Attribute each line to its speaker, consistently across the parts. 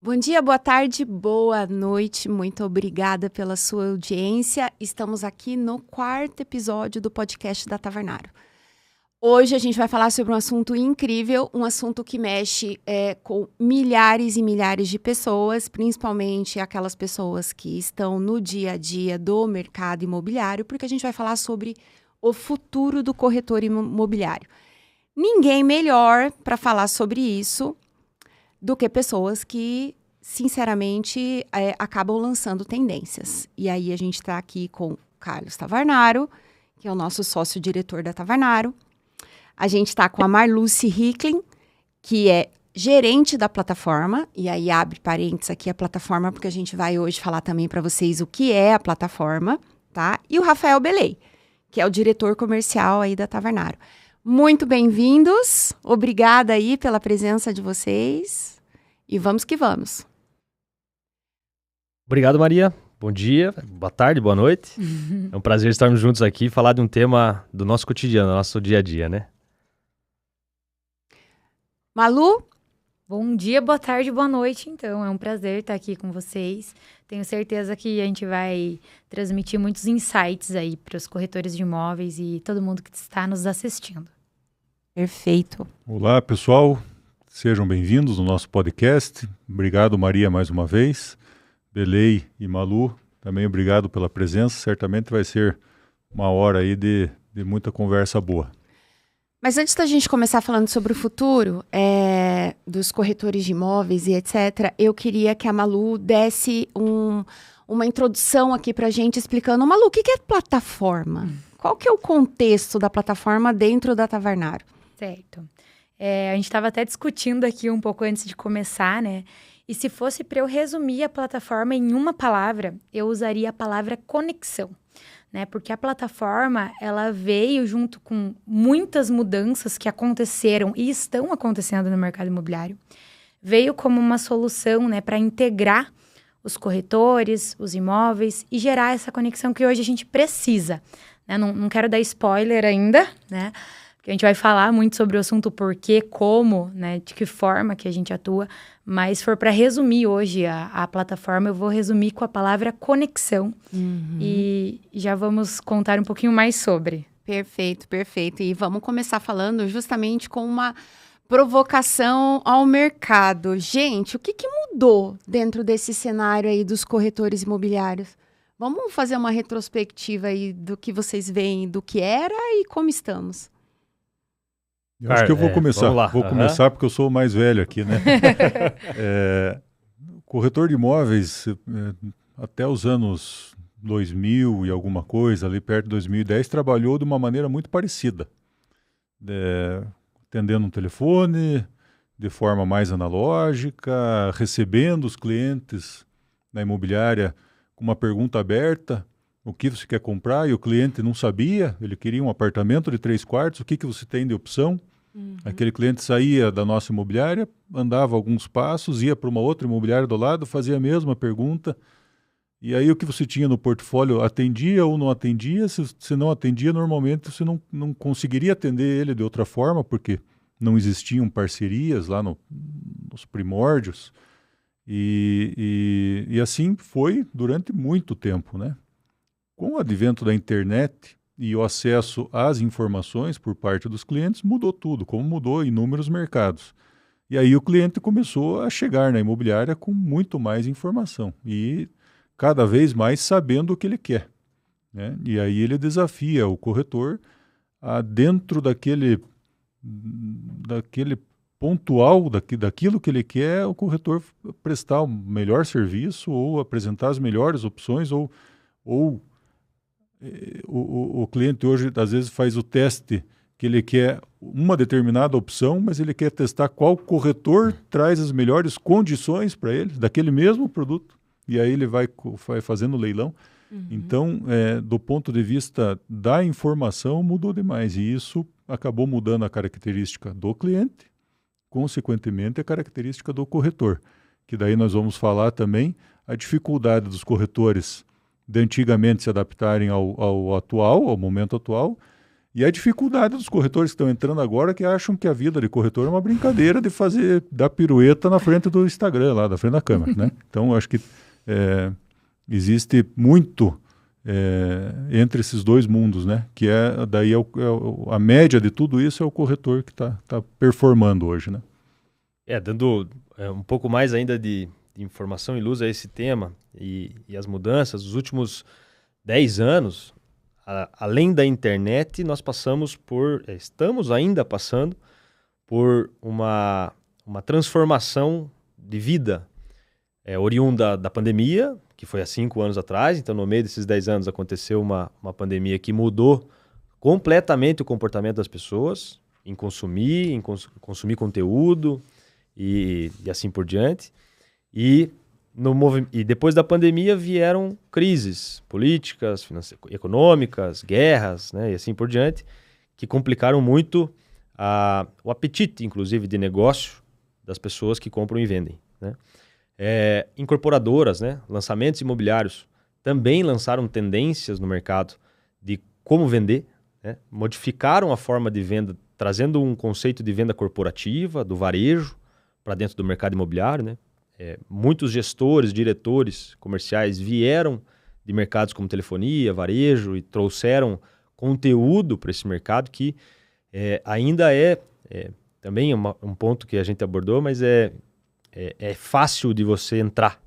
Speaker 1: Bom dia, boa tarde, boa noite. Muito obrigada pela sua audiência. Estamos aqui no 4º episódio do podcast da Tavernaro. Hoje a gente vai falar sobre um assunto incrível, um assunto que mexe com milhares e milhares de pessoas, principalmente aquelas pessoas que estão no dia a dia do mercado imobiliário, porque a gente vai falar sobre o futuro do corretor imobiliário. Ninguém melhor para falar sobre isso do que pessoas que, sinceramente, acabam lançando tendências. E aí a gente está aqui com o Carlos Tavernaro, que é o nosso sócio-diretor da Tavernaro. A gente está com a Marluce Hicklin, que é gerente da plataforma. E aí abre parênteses aqui a plataforma, porque a gente vai hoje falar também para vocês o que é a plataforma, tá? E o Rafael Belei, que é o diretor comercial aí da Tavernaro. Muito bem-vindos, obrigada aí pela presença de vocês e vamos que vamos.
Speaker 2: Obrigado, Maria. Bom dia, boa tarde, boa noite. É um prazer estarmos juntos aqui e falar de um tema do nosso cotidiano, do nosso dia a dia, né?
Speaker 1: Malu?
Speaker 3: Bom dia, boa tarde, boa noite, então. É um prazer estar aqui com vocês. Tenho certeza que a gente vai transmitir muitos insights aí para os corretores de imóveis e todo mundo que está nos assistindo.
Speaker 1: Perfeito.
Speaker 4: Olá, pessoal. Sejam bem-vindos no nosso podcast. Obrigado, Maria, mais uma vez. Belei e Malu, também obrigado pela presença. Certamente vai ser uma hora aí de muita conversa boa.
Speaker 1: Mas antes da gente começar falando sobre o futuro dos corretores de imóveis e etc., eu queria que a Malu desse uma introdução aqui para a gente explicando. Malu, o que é plataforma? Qual que é o contexto da plataforma dentro da Tavernaro?
Speaker 3: Certo. A gente estava até discutindo aqui um pouco antes de começar, né? E se fosse para eu resumir a plataforma em uma palavra, eu usaria a palavra conexão, né? Porque a plataforma, ela veio junto com muitas mudanças que aconteceram e estão acontecendo no mercado imobiliário. Veio como uma solução, né, para integrar os corretores, os imóveis e gerar essa conexão que hoje a gente precisa, né? Não quero dar spoiler ainda, né? Porque a gente vai falar muito sobre o assunto porquê, como, né, de que forma que a gente atua, mas se for para resumir hoje a plataforma, eu vou resumir com a palavra conexão e já vamos contar um pouquinho mais sobre.
Speaker 1: Perfeito, perfeito. E vamos começar falando justamente com uma provocação ao mercado. Gente, o que mudou dentro desse cenário aí dos corretores imobiliários? Vamos fazer uma retrospectiva aí do que vocês veem, do que era e como estamos.
Speaker 4: Eu acho que eu vou começar. Vou começar porque eu sou o mais velho aqui, né? Corretor de imóveis, até os anos 2000 e alguma coisa, ali perto de 2010, trabalhou de uma maneira muito parecida. Atendendo um telefone, de forma mais analógica, recebendo os clientes na imobiliária com uma pergunta aberta. O que você quer comprar? E o cliente não sabia, ele queria um apartamento de 3 quartos, o que você tem de opção? Aquele cliente saía da nossa imobiliária, andava alguns passos, ia para uma outra imobiliária do lado, fazia a mesma pergunta. E aí o que você tinha no portfólio atendia ou não atendia? Se não atendia, normalmente você não conseguiria atender ele de outra forma, porque não existiam parcerias lá nos primórdios. E assim foi durante muito tempo, né? Com o advento da internet e o acesso às informações por parte dos clientes, mudou tudo, como mudou em inúmeros mercados. E aí o cliente começou a chegar na imobiliária com muito mais informação e cada vez mais sabendo o que ele quer, né? E aí ele desafia o corretor a, dentro daquele pontual, daquilo que ele quer, o corretor prestar o melhor serviço ou apresentar as melhores opções ou o cliente hoje, às vezes, faz o teste que ele quer uma determinada opção, mas ele quer testar qual corretor traz as melhores condições para ele, daquele mesmo produto. E aí ele vai fazendo o leilão. Então, do ponto de vista da informação, mudou demais. E isso acabou mudando a característica do cliente, consequentemente, a característica do corretor. Que daí nós vamos falar também a dificuldade dos corretores de antigamente se adaptarem ao momento atual, E a dificuldade dos corretores que estão entrando agora, que acham que a vida de corretor é uma brincadeira de fazer, dar pirueta na frente do Instagram, lá, da frente da câmera, né? Então, eu acho que existe muito entre esses dois mundos, né? Que daí a média de tudo isso é o corretor que está performando hoje, né?
Speaker 2: Dando um pouco mais ainda de informação e luz a esse tema e as mudanças, os últimos 10 anos, além da internet, nós estamos ainda passando por uma transformação de vida oriunda da pandemia, que foi há 5 anos atrás. Então, no meio desses 10 anos, aconteceu uma pandemia que mudou completamente o comportamento das pessoas em consumir conteúdo e assim por diante. E depois da pandemia vieram crises políticas, econômicas, guerras, né, e assim por diante, que complicaram muito o apetite, inclusive, de negócio das pessoas que compram e vendem, né? Incorporadoras, né, lançamentos imobiliários também lançaram tendências no mercado de como vender, né, modificaram a forma de venda, trazendo um conceito de venda corporativa, do varejo, para dentro do mercado imobiliário, né? Muitos gestores, diretores comerciais vieram de mercados como telefonia, varejo e trouxeram conteúdo para esse mercado que ainda também um ponto que a gente abordou, mas é fácil de você entrar.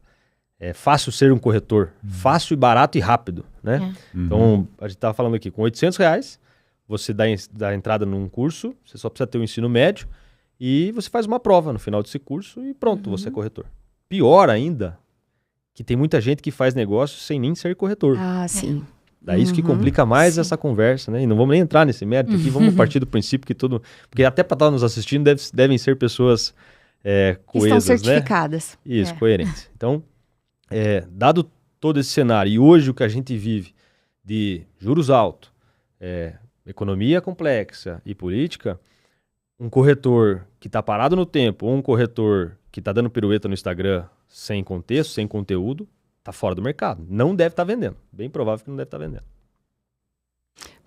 Speaker 2: É fácil ser um corretor. Fácil, barato e rápido, né? Então, a gente estava falando aqui, com R$800, você dá entrada num curso, você só precisa ter o ensino médio e você faz uma prova no final desse curso e pronto, você é corretor. Pior ainda, que tem muita gente que faz negócio sem nem ser corretor.
Speaker 1: Ah, sim.
Speaker 2: Daí isso que complica mais essa conversa, né? E não vamos nem entrar nesse mérito aqui, vamos partir do princípio que tudo... Porque até para estar nos assistindo devem ser pessoas coesas,
Speaker 1: estão certificadas.
Speaker 2: Né? Isso, coerentes. Então, dado todo esse cenário, e hoje o que a gente vive de juros altos, economia complexa e política, um corretor que está parado no tempo ou um corretor que está dando pirueta no Instagram sem contexto, sem conteúdo, está fora do mercado. Não deve estar vendendo. Bem provável que não deve estar vendendo.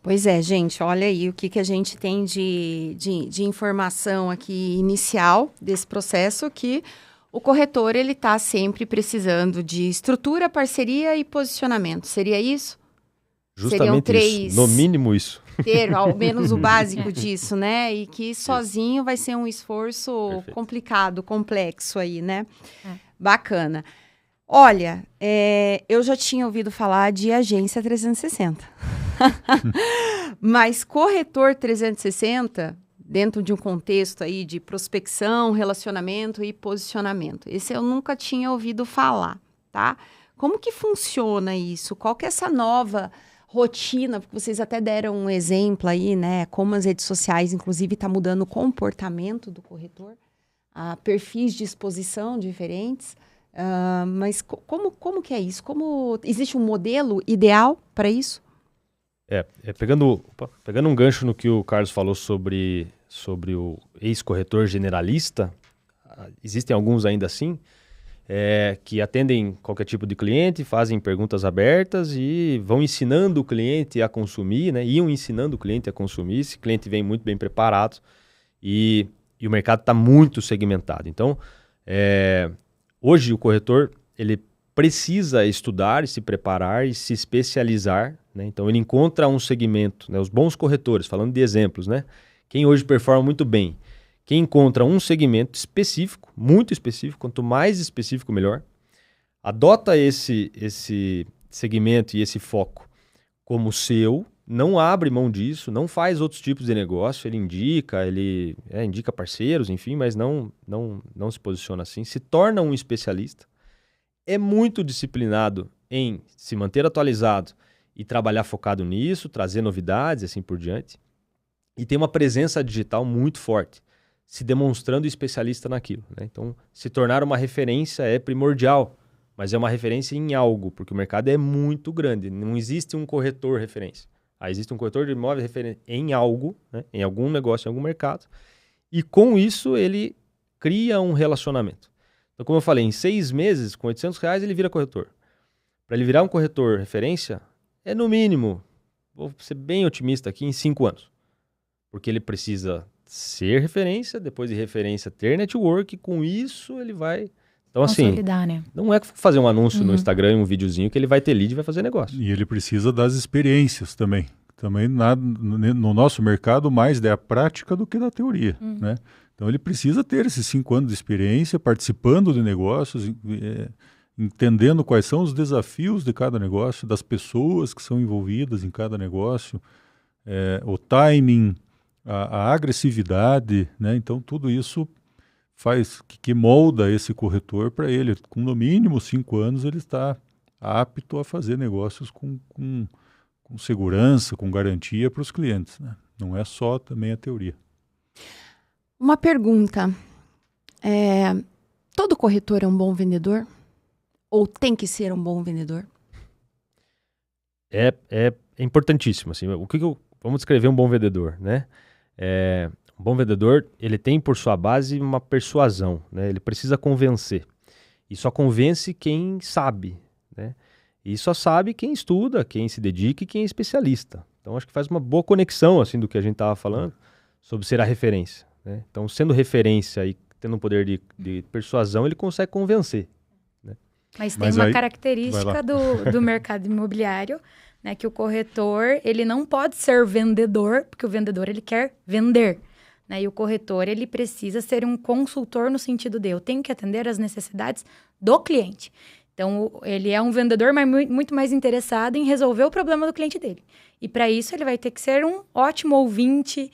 Speaker 1: Pois é, gente, olha aí o que a gente tem de informação aqui inicial desse processo, que o corretor ele está sempre precisando de estrutura, parceria e posicionamento. Seria isso?
Speaker 2: Justamente isso. No mínimo isso.
Speaker 1: Ter ao menos o básico disso, né? E que sozinho vai ser um esforço complicado, complexo aí, né? Bacana. Olha, eu já tinha ouvido falar de agência 360. Mas corretor 360, dentro de um contexto aí de prospecção, relacionamento e posicionamento. Esse eu nunca tinha ouvido falar, tá? Como que funciona isso? Qual que é essa nova rotina? Porque vocês até deram um exemplo aí, né? Como as redes sociais, inclusive, tá mudando o comportamento do corretor. Perfis de exposição diferentes. Mas como que é isso? Existe um modelo ideal para isso?
Speaker 2: Pegando um gancho no que o Carlos falou sobre o ex-corretor generalista, existem alguns ainda assim, que atendem qualquer tipo de cliente, fazem perguntas abertas e vão ensinando o cliente a consumir, né? Iam ensinando o cliente a consumir. Esse cliente vem muito bem preparado e o mercado está muito segmentado. Então, hoje o corretor ele precisa estudar e se preparar e se especializar, né? Então ele encontra um segmento, né? Os bons corretores, falando de exemplos, né? Quem hoje performa muito bem, quem encontra um segmento específico, muito específico, quanto mais específico melhor, adota esse segmento e esse foco como seu, não abre mão disso, não faz outros tipos de negócio, ele indica parceiros, enfim, mas não se posiciona assim, se torna um especialista, é muito disciplinado em se manter atualizado e trabalhar focado nisso, trazer novidades e assim por diante, e tem uma presença digital muito forte, se demonstrando especialista naquilo, né? Então, se tornar uma referência é primordial, mas é uma referência em algo, porque o mercado é muito grande, não existe um corretor referência. Existe um corretor de imóveis referente em algo, né? Em algum negócio, em algum mercado, e com isso ele cria um relacionamento. Então, como eu falei, em 6 meses, com R$800, ele vira corretor. Para ele virar um corretor referência, no mínimo vou ser bem otimista aqui, em 5 anos. Porque ele precisa ser referência, depois de referência ter network, com isso ele vai... Então, assim,
Speaker 3: né?
Speaker 2: não é fazer um anúncio no Instagram e um videozinho que ele vai ter lead e vai fazer negócio.
Speaker 4: E ele precisa das experiências também. Também no nosso mercado, mais é a prática do que da teoria, né? Então, ele precisa ter esses 5 anos de experiência, participando de negócios, entendendo quais são os desafios de cada negócio, das pessoas que são envolvidas em cada negócio, o timing, a agressividade, né? Então, tudo isso faz que molda esse corretor para ele. Com no mínimo 5 anos, ele está apto a fazer negócios com segurança, com garantia para os clientes, né? Não é só também a teoria.
Speaker 1: Uma pergunta. Todo corretor é um bom vendedor? Ou tem que ser um bom vendedor?
Speaker 2: É importantíssimo. Assim, vamos descrever um bom vendedor, né? Um bom vendedor, ele tem por sua base uma persuasão, né? Ele precisa convencer. E só convence quem sabe, né? E só sabe quem estuda, quem se dedica e quem é especialista. Então, acho que faz uma boa conexão, assim, do que a gente estava falando, sobre ser a referência, né? Então, sendo referência e tendo um poder de persuasão, ele consegue convencer, né?
Speaker 3: Mas tem uma característica do mercado imobiliário, né? Que o corretor, ele não pode ser vendedor, porque o vendedor, ele quer vender, né? E o corretor, ele precisa ser um consultor no sentido de eu tenho que atender às necessidades do cliente. Então, ele é um vendedor, mas muito mais interessado em resolver o problema do cliente dele. E para isso, ele vai ter que ser um ótimo ouvinte,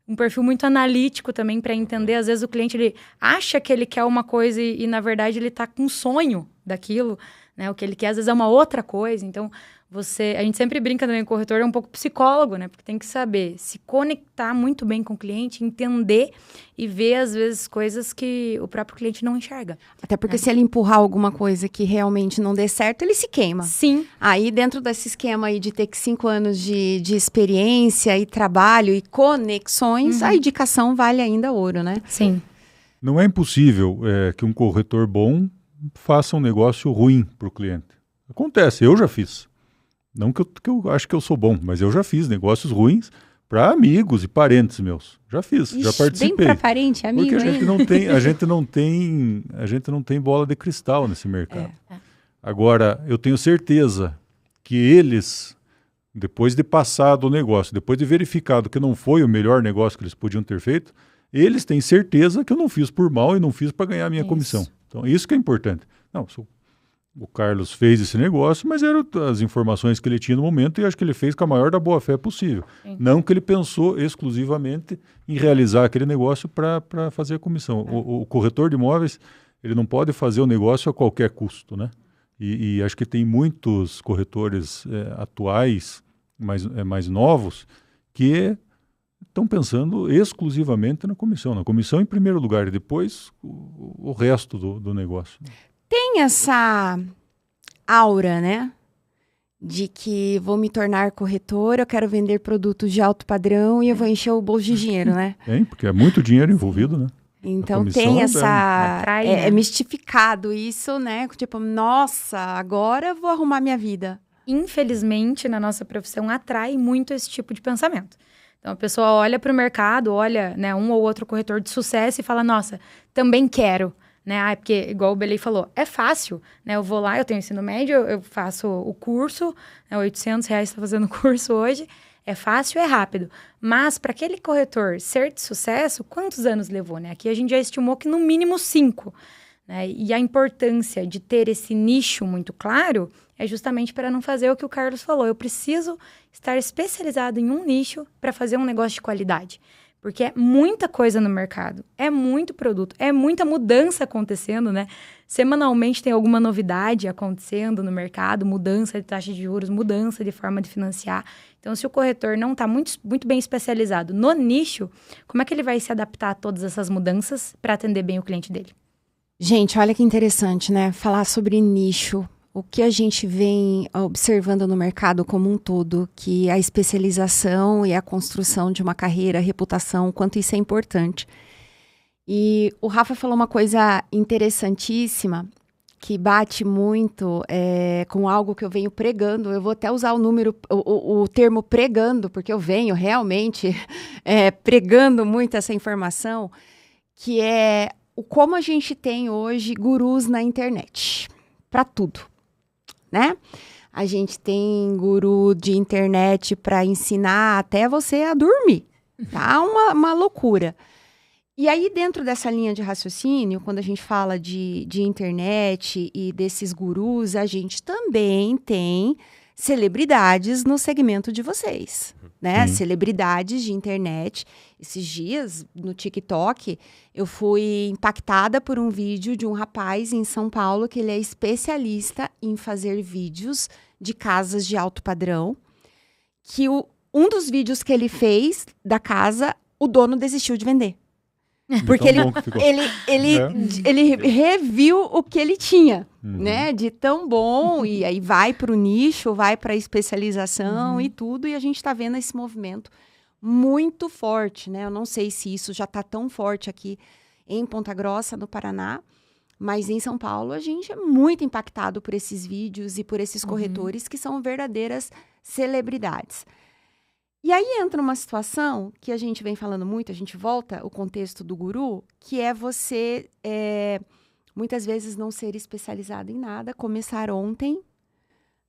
Speaker 3: um perfil muito analítico também para entender. Às vezes, o cliente ele acha que ele quer uma coisa e na verdade, ele está com um sonho daquilo, né? O que ele quer, às vezes, é uma outra coisa. Então, a gente sempre brinca também, o corretor é um pouco psicólogo, né? Porque tem que saber se conectar muito bem com o cliente, entender e ver, às vezes, coisas que o próprio cliente não enxerga.
Speaker 1: Até porque se ele empurrar alguma coisa que realmente não dê certo, ele se queima.
Speaker 3: Sim.
Speaker 1: Aí, dentro desse esquema aí de ter 5 anos de experiência e trabalho e conexões, a indicação vale ainda ouro, né?
Speaker 3: Sim.
Speaker 4: Não é impossível que um corretor bom faça um negócio ruim para o cliente. Acontece, eu já fiz. Não que eu acho que eu sou bom, mas eu já fiz negócios ruins para amigos e parentes meus. Já fiz, já participei.
Speaker 1: Bem para parente, amigo.
Speaker 4: Porque a gente não tem bola de cristal nesse mercado. Agora, eu tenho certeza que eles, depois de passar do negócio, depois de verificado que não foi o melhor negócio que eles podiam ter feito, eles têm certeza que eu não fiz por mal e não fiz para ganhar a minha comissão. Então, isso que é importante. Não, o Carlos fez esse negócio, mas eram as informações que ele tinha no momento e acho que ele fez com a maior da boa-fé possível. Sim. Não que ele pensou exclusivamente em realizar aquele negócio para fazer a comissão. O corretor de imóveis, ele não pode fazer o negócio a qualquer custo, né? E acho que tem muitos corretores atuais, mais novos, que estão pensando exclusivamente na comissão em primeiro lugar e depois o resto do negócio.
Speaker 1: Tem essa aura, né? De que vou me tornar corretora, eu quero vender produtos de alto padrão e eu vou encher o bolso de dinheiro, né?
Speaker 4: Tem, porque é muito dinheiro envolvido, né?
Speaker 1: Então tem essa... É mistificado isso, né? Tipo, nossa, agora eu vou arrumar minha vida.
Speaker 3: Infelizmente, na nossa profissão, atrai muito esse tipo de pensamento. Então, a pessoa olha para o mercado, olha, né, um ou outro corretor de sucesso e fala, nossa, também quero. Né? Porque, igual o Belei falou, é fácil, né? Eu vou lá, eu tenho ensino médio, eu faço o curso, né? R$800 está fazendo o curso hoje, é fácil, é rápido. Mas, para aquele corretor ser de sucesso, quantos anos levou, né? Aqui a gente já estimou que no mínimo 5, né? E a importância de ter esse nicho muito claro é justamente para não fazer o que o Carlos falou. Eu preciso estar especializado em um nicho para fazer um negócio de qualidade. Porque é muita coisa no mercado, é muito produto, é muita mudança acontecendo, né? Semanalmente tem alguma novidade acontecendo no mercado, mudança de taxa de juros, mudança de forma de financiar. Então, se o corretor não está muito bem especializado no nicho, como é que ele vai se adaptar a todas essas mudanças para atender bem o cliente dele?
Speaker 1: Gente, olha que interessante, né? Falar sobre nicho. O que a gente vem observando no mercado como um todo, que a especialização e a construção de uma carreira, a reputação, o quanto isso é importante. E o Rafa falou uma coisa interessantíssima, que bate muito com algo que eu venho pregando. Eu vou até usar o termo pregando, porque eu venho realmente pregando muito essa informação, que é como a gente tem hoje gurus na internet, para tudo, né? A gente tem guru de internet para ensinar até você a dormir, tá? Uma loucura. E aí, dentro dessa linha de raciocínio, quando a gente fala de internet e desses gurus, a gente também tem celebridades no segmento de vocês, né? Celebridades de internet. Esses dias, no TikTok, eu fui impactada por um vídeo de um rapaz em São Paulo que ele é especialista em fazer vídeos de casas de alto padrão, que um dos vídeos que ele fez da casa, o dono desistiu de vender. Porque ele reviu o que ele tinha, né? De tão bom, e aí vai para o nicho, vai para a especialização e tudo, e a gente está vendo esse movimento muito forte, né? Eu não sei se isso já está tão forte aqui em Ponta Grossa, no Paraná, mas em São Paulo a gente é muito impactado por esses vídeos e por esses corretores que são verdadeiras celebridades. E aí entra uma situação que a gente vem falando muito, a gente volta o contexto do guru, que é você, muitas vezes, não ser especializado em nada, começar ontem,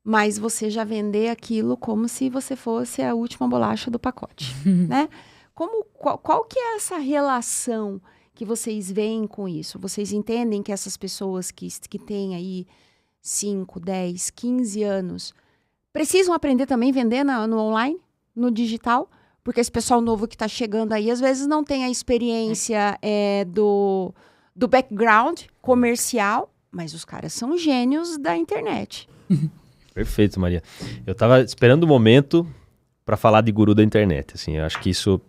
Speaker 1: mas você já vender aquilo como se você fosse a última bolacha do pacote, né? Qual que é essa relação que vocês veem com isso? Vocês entendem que essas pessoas que têm aí 5, 10, 15 anos precisam aprender também a vender no online? No digital, porque esse pessoal novo que está chegando aí, às vezes não tem a experiência do background comercial, mas os caras são gênios da internet.
Speaker 2: Perfeito, Maria. Eu estava esperando o momento para falar de guru da internet. Assim, eu acho que isso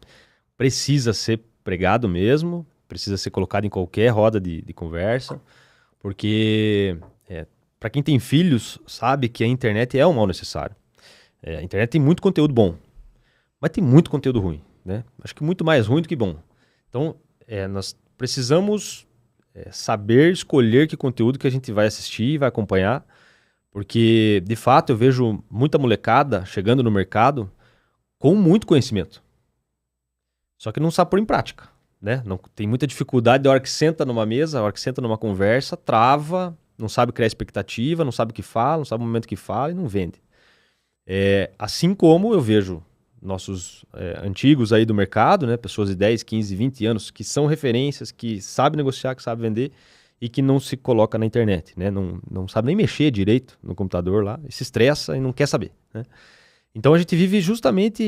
Speaker 2: precisa ser pregado mesmo, precisa ser colocado em qualquer roda de conversa, porque para quem tem filhos, sabe que a internet é um mal necessário. A internet tem muito conteúdo bom, mas tem muito conteúdo ruim, né? Acho que muito mais ruim do que bom. Então, nós precisamos saber escolher que conteúdo que a gente vai assistir e vai acompanhar, porque, de fato, eu vejo muita molecada chegando no mercado com muito conhecimento, só que não sabe pôr em prática, né? Não, tem muita dificuldade da hora que senta numa mesa, da hora que senta numa conversa, trava, não sabe criar expectativa, não sabe o que fala, não sabe o momento que fala e não vende. Assim como eu vejo nossos antigos aí do mercado, né, pessoas de 10, 15, 20 anos que são referências, que sabem negociar, que sabem vender e que não se coloca na internet, né, não sabe nem mexer direito no computador lá, e se estressa e não quer saber, né? Então a gente vive justamente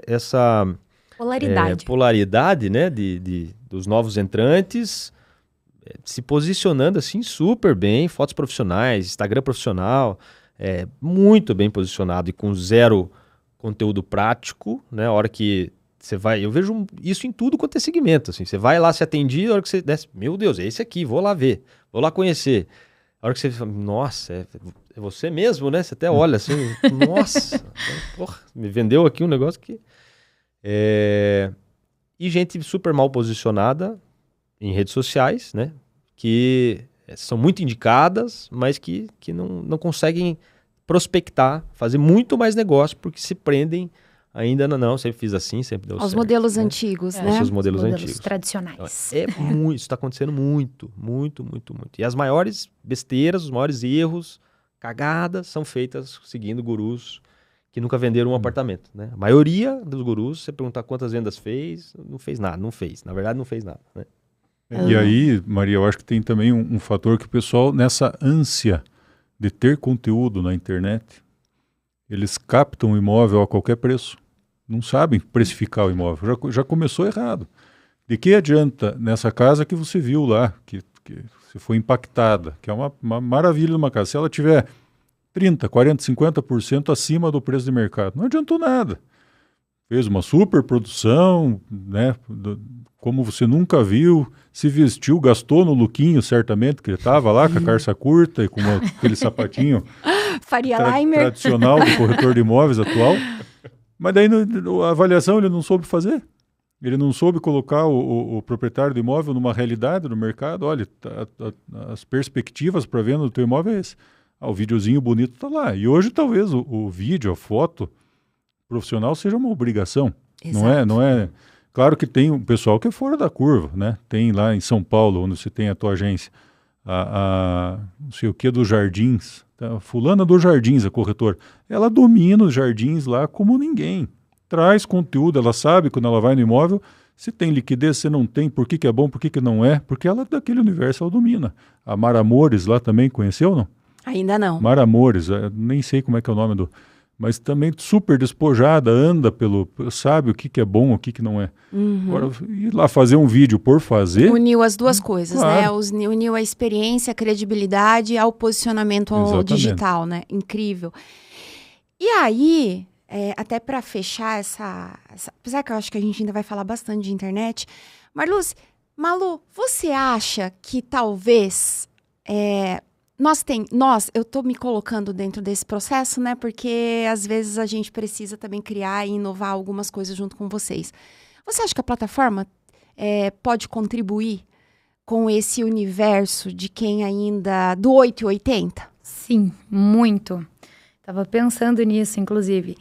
Speaker 2: essa polaridade, né, dos novos entrantes se posicionando assim super bem, fotos profissionais, Instagram profissional, muito bem posicionado e com zero conteúdo prático, né? A hora que você vai... Eu vejo isso em tudo quanto é segmento, assim. Você vai lá se atendido, a hora que você desce... Meu Deus, é esse aqui, vou lá ver, vou lá conhecer. A hora que você fala, nossa, é você mesmo, né? Você até olha assim, nossa, porra, me vendeu aqui um negócio que... E gente super mal posicionada em redes sociais, né? Que são muito indicadas, mas que não conseguem prospectar, fazer muito mais negócio, porque se prendem ainda não, sempre fiz assim, sempre deu certo.
Speaker 1: Os modelos antigos, né?
Speaker 2: Os modelos antigos.
Speaker 3: Tradicionais.
Speaker 2: Muito, isso está acontecendo muito, muito, muito, muito. E as maiores besteiras, os maiores erros, cagadas, são feitas seguindo gurus que nunca venderam um apartamento, né? A maioria dos gurus, você perguntar quantas vendas fez, não fez nada, não fez. Na verdade, não fez nada, né?
Speaker 4: E aí, Maria, eu acho que tem também um fator que o pessoal, nessa ânsia de ter conteúdo na internet, eles captam o imóvel a qualquer preço. Não sabem precificar o imóvel. Já começou errado. De que adianta nessa casa que você viu lá, que você foi impactada, que é uma maravilha de uma casa. Se ela tiver 30%, 40%, 50% acima do preço de mercado, não adiantou nada. Fez uma super produção, né? Como você nunca viu, se vestiu, gastou no lookinho, certamente, que ele estava lá com a calça curta e com aquele sapatinho tradicional do corretor de imóveis atual. Mas daí a avaliação ele não soube fazer. Ele não soube colocar o proprietário do imóvel numa realidade do mercado. Olha, as perspectivas para venda do teu imóvel é esse. O videozinho bonito está lá. E hoje talvez o vídeo, a foto profissional seja uma obrigação.
Speaker 1: Exato.
Speaker 4: Não é. Claro que tem um pessoal que é fora da curva, né? Tem lá em São Paulo, onde você tem a tua agência, não sei o que dos Jardins. Tá? Fulana dos Jardins, a corretora. Ela domina os jardins lá como ninguém. Traz conteúdo, ela sabe quando ela vai no imóvel, se tem liquidez, se não tem, por que é bom, por que não é, porque ela daquele universo ela domina. A Mara Amores lá também, conheceu ou não?
Speaker 1: Ainda não.
Speaker 4: Mara Amores, nem sei como é que é o nome do... Mas também super despojada, anda sabe o que é bom, o que não é. Agora, ir lá fazer um vídeo por fazer...
Speaker 1: Uniu as duas coisas,
Speaker 4: claro.
Speaker 1: né? Uniu a experiência, a credibilidade ao posicionamento digital, né? Incrível. E aí... até para fechar apesar que eu acho que a gente ainda vai falar bastante de internet, Malu, você acha que talvez eu estou me colocando dentro desse processo, né? Porque às vezes a gente precisa também criar e inovar algumas coisas junto com vocês. Você acha que a plataforma pode contribuir com esse universo de quem ainda do 880?
Speaker 3: Sim, muito. Estava pensando nisso, inclusive.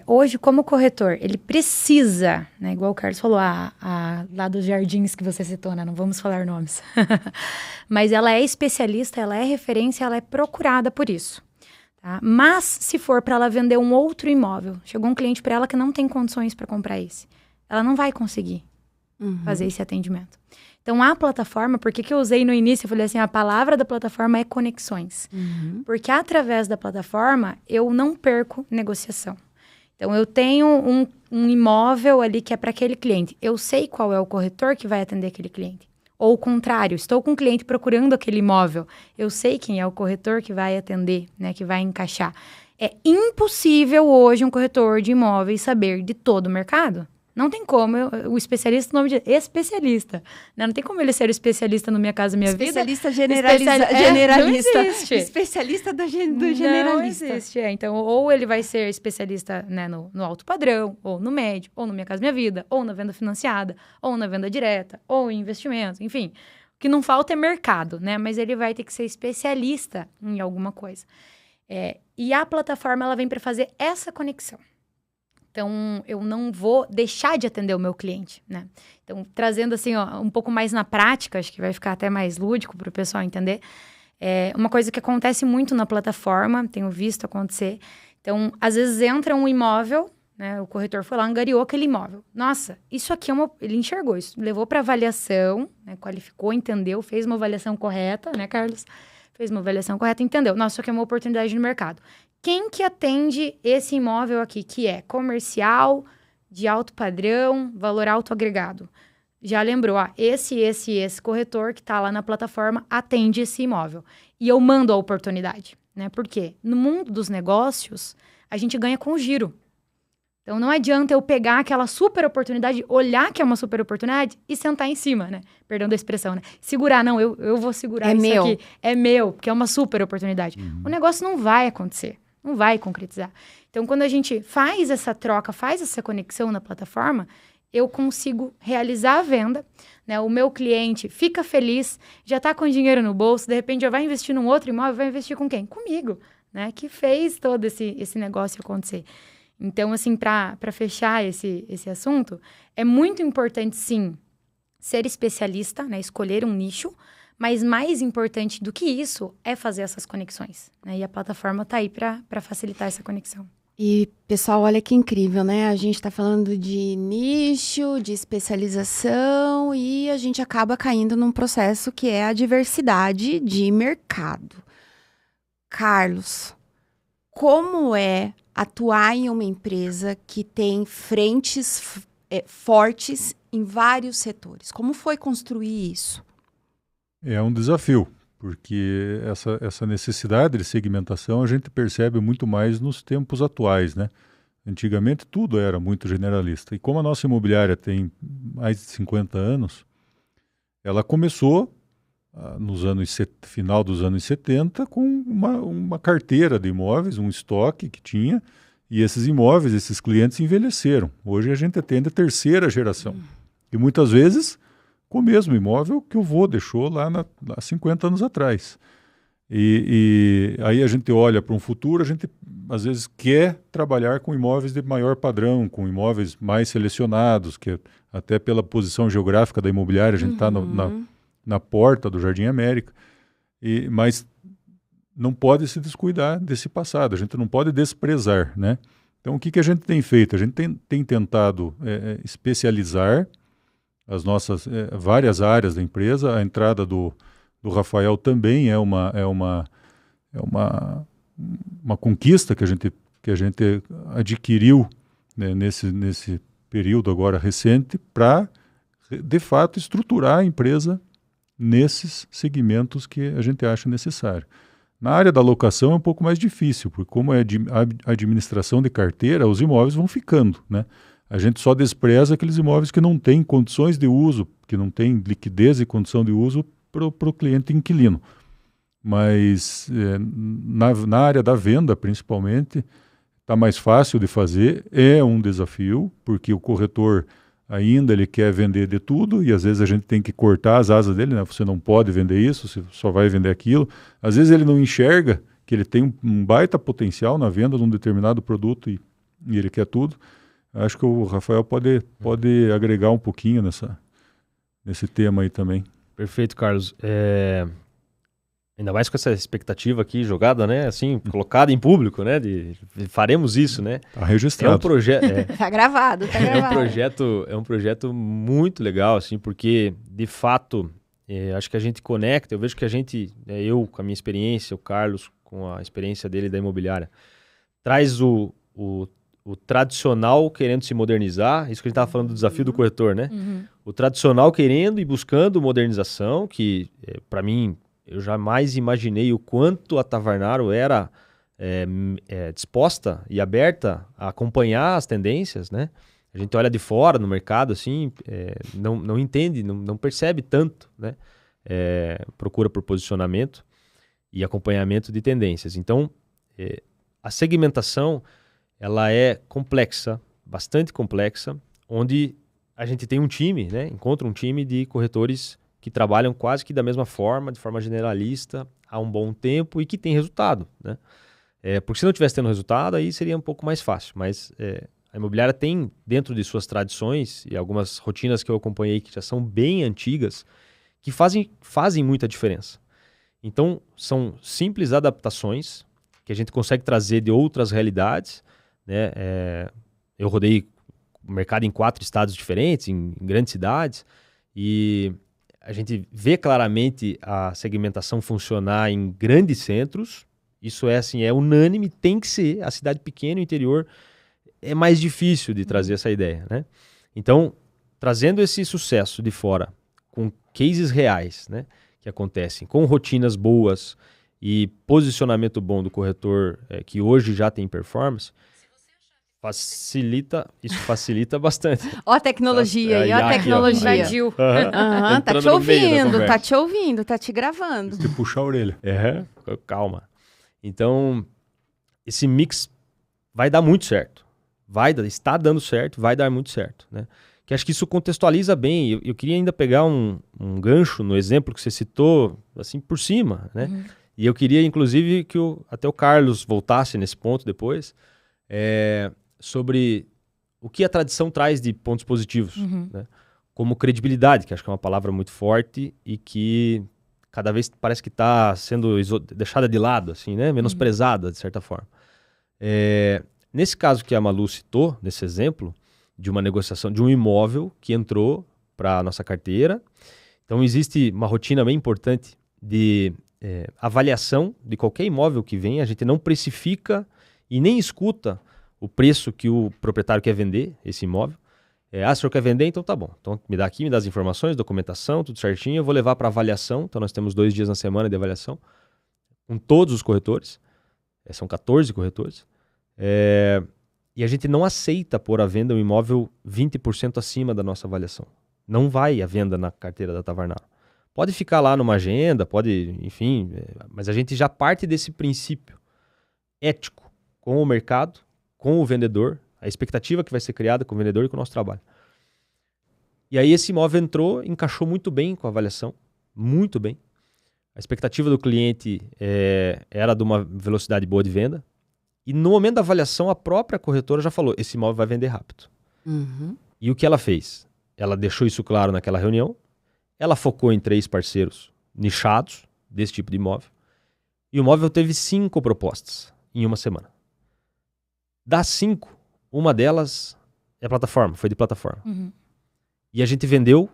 Speaker 3: Hoje, como corretor, ele precisa, né, igual o Carlos falou, lá dos jardins que você citou, né, não vamos falar nomes, mas ela é especialista, ela é referência, ela é procurada por isso. Tá? Mas, se for para ela vender um outro imóvel, chegou um cliente para ela que não tem condições para comprar esse, ela não vai conseguir fazer esse atendimento. Então, a plataforma, por que eu usei no início, eu falei assim, a palavra da plataforma é conexões. Porque através da plataforma, eu não perco negociação. Então, eu tenho um imóvel ali que é para aquele cliente. Eu sei qual é o corretor que vai atender aquele cliente. Ou o contrário, estou com um cliente procurando aquele imóvel. Eu sei quem é o corretor que vai atender, né, que vai encaixar. É impossível hoje um corretor de imóveis saber de todo o mercado. Não tem como, o especialista, o nome de especialista, né? Não tem como ele ser especialista no Minha Casa Minha Vida.
Speaker 1: Especialista generalista.
Speaker 3: Não existe.
Speaker 1: Especialista do generalista.
Speaker 3: Não existe, Então, ou ele vai ser especialista, né, no alto padrão, ou no médio, ou no Minha Casa Minha Vida, ou na venda financiada, ou na venda direta, ou em investimento, enfim. O que não falta é mercado, né? Mas ele vai ter que ser especialista em alguma coisa. E a plataforma, ela vem para fazer essa conexão. Então, eu não vou deixar de atender o meu cliente, né? Então, trazendo assim, um pouco mais na prática, acho que vai ficar até mais lúdico para o pessoal entender. Uma coisa que acontece muito na plataforma, tenho visto acontecer. Então, às vezes entra um imóvel, né? O corretor foi lá, angariou aquele imóvel. Nossa, isso aqui ele enxergou isso, levou para avaliação, né? Qualificou, entendeu, fez uma avaliação correta, né, Carlos? Fez uma avaliação correta, entendeu. Nossa, isso aqui é uma oportunidade no mercado. Quem que atende esse imóvel aqui, que é comercial, de alto padrão, valor alto agregado? Já lembrou, esse corretor que está lá na plataforma atende esse imóvel. E eu mando a oportunidade, né? Por quê? No mundo dos negócios, a gente ganha com o giro. Então, não adianta eu pegar aquela super oportunidade, olhar que é uma super oportunidade e sentar em cima, né? Perdão da expressão, né? Segurar, não, eu vou segurar isso aqui. É meu, porque é uma super oportunidade. O negócio não vai acontecer. Não vai concretizar. Então, quando a gente faz essa troca, faz essa conexão na plataforma, eu consigo realizar a venda, né? O meu cliente fica feliz, já está com dinheiro no bolso, de repente já vai investir num outro imóvel, vai investir com quem? Comigo, né? Que fez todo esse negócio acontecer. Então, assim, para fechar esse assunto, é muito importante, sim, ser especialista, né? Escolher um nicho, mas mais importante do que isso é fazer essas conexões, né? E a plataforma está aí para facilitar essa conexão.
Speaker 1: E, pessoal, olha que incrível, né? A gente está falando de nicho, de especialização e a gente acaba caindo num processo que é a diversidade de mercado. Carlos, como é atuar em uma empresa que tem frentes fortes em vários setores? Como foi construir isso?
Speaker 4: É um desafio, porque essa necessidade de segmentação a gente percebe muito mais nos tempos atuais, né? Antigamente tudo era muito generalista. E como a nossa imobiliária tem mais de 50 anos, ela começou final dos anos 70 com uma carteira de imóveis, um estoque que tinha, E esses imóveis, esses clientes envelheceram. Hoje a gente atende a terceira geração. E muitas vezes com o mesmo imóvel que o vô deixou lá há 50 anos atrás. E aí a gente olha para um futuro, a gente às vezes quer trabalhar com imóveis de maior padrão, com imóveis mais selecionados, que até pela posição geográfica da imobiliária, a gente está na porta do Jardim América, mas não pode se descuidar desse passado, a gente não pode desprezar, né? Então o que a gente tem feito? A gente tem tentado especializar as nossas várias áreas da empresa. A entrada do Rafael também é uma conquista que a gente adquiriu, né, nesse período agora recente, para, de fato, estruturar a empresa nesses segmentos que a gente acha necessário. Na área da locação é um pouco mais difícil, porque como é administração de carteira, os imóveis vão ficando, né? A gente só despreza aqueles imóveis que não têm condições de uso, que não têm liquidez e condição de uso para o cliente inquilino. Mas na área da venda, principalmente, está mais fácil de fazer, é um desafio, porque o corretor ainda ele quer vender de tudo e às vezes a gente tem que cortar as asas dele, né? Você não pode vender isso, você só vai vender aquilo. Às vezes ele não enxerga que ele tem um baita potencial na venda de um determinado produto e ele quer tudo. Acho que o Rafael pode agregar um pouquinho nesse tema aí também.
Speaker 2: Perfeito, Carlos. Ainda mais com essa expectativa aqui jogada, né? Assim, colocada em público, né? Faremos isso, né?
Speaker 4: Tá registrado.
Speaker 2: É um projeto.
Speaker 1: Tá gravado, tá gravado.
Speaker 2: É um projeto muito legal, assim, porque de fato acho que a gente conecta. Eu vejo que a gente, eu com a minha experiência, o Carlos com a experiência dele da imobiliária, traz o tradicional querendo se modernizar, isso que a gente estava falando do desafio do corretor, né? O tradicional querendo e buscando modernização, que para mim, eu jamais imaginei o quanto a Tavarnaro era disposta e aberta a acompanhar as tendências, né? A gente olha de fora no mercado, assim, não entende, não percebe tanto, né? Procura por posicionamento e acompanhamento de tendências. Então, a segmentação ela é complexa, bastante complexa, onde a gente tem um time, né? Encontra um time de corretores que trabalham quase que da mesma forma, de forma generalista, há um bom tempo e que tem resultado, né? Porque se não tivesse tendo resultado, aí seria um pouco mais fácil, mas a imobiliária tem dentro de suas tradições e algumas rotinas que eu acompanhei que já são bem antigas, que fazem muita diferença. Então, são simples adaptações que a gente consegue trazer de outras realidades, né? Eu rodei o mercado em 4 estados diferentes, em grandes cidades, e a gente vê claramente a segmentação funcionar em grandes centros. Isso é unânime, tem que ser. A cidade pequena, o interior, é mais difícil de trazer essa ideia, né? Então, trazendo esse sucesso de fora, com cases reais, né, que acontecem, com rotinas boas e posicionamento bom do corretor, que hoje já tem performance, isso facilita bastante.
Speaker 1: Ó a tecnologia aí, ó a tecnologia.
Speaker 3: Invadiu.
Speaker 1: Tá te ouvindo, tá te gravando.
Speaker 4: Se puxar a orelha.
Speaker 2: Calma. Então, esse mix vai dar muito certo. Está dando certo, vai dar muito certo, né? Que acho que isso contextualiza bem. Eu queria ainda pegar um gancho no exemplo que você citou, assim, por cima, né? E eu queria, inclusive, que até o Carlos voltasse nesse ponto depois, sobre o que a tradição traz de pontos positivos, né? Como credibilidade, que acho que é uma palavra muito forte e que cada vez parece que está sendo deixada de lado, assim, né? Menosprezada, de certa forma. Nesse caso que a Malu citou, nesse exemplo, de uma negociação de um imóvel que entrou para a nossa carteira. Então, existe uma rotina bem importante de avaliação de qualquer imóvel que vem. A gente não precifica e nem escuta o preço que o proprietário quer vender esse imóvel. Se o senhor quer vender, então tá bom. Então, me dá as informações, documentação, tudo certinho. Eu vou levar para avaliação. Então, nós temos 2 dias na semana de avaliação com todos os corretores. São 14 corretores. E a gente não aceita pôr à venda um imóvel 20% acima da nossa avaliação. Não vai à venda na carteira da Tavarnaro. Pode ficar lá numa agenda, enfim, mas a gente já parte desse princípio ético com o mercado, com o vendedor, a expectativa que vai ser criada com o vendedor e com o nosso trabalho. E aí esse imóvel entrou, encaixou muito bem com a avaliação, muito bem. A expectativa do cliente era de uma velocidade boa de venda. E no momento da avaliação, a própria corretora já falou, esse imóvel vai vender rápido.
Speaker 1: Uhum.
Speaker 2: E o que ela fez? Ela deixou isso claro naquela reunião, ela focou em 3 parceiros nichados desse tipo de imóvel, e o imóvel teve 5 propostas em uma semana. Das 5, uma delas é plataforma, foi de plataforma.
Speaker 3: Uhum.
Speaker 2: E a gente vendeu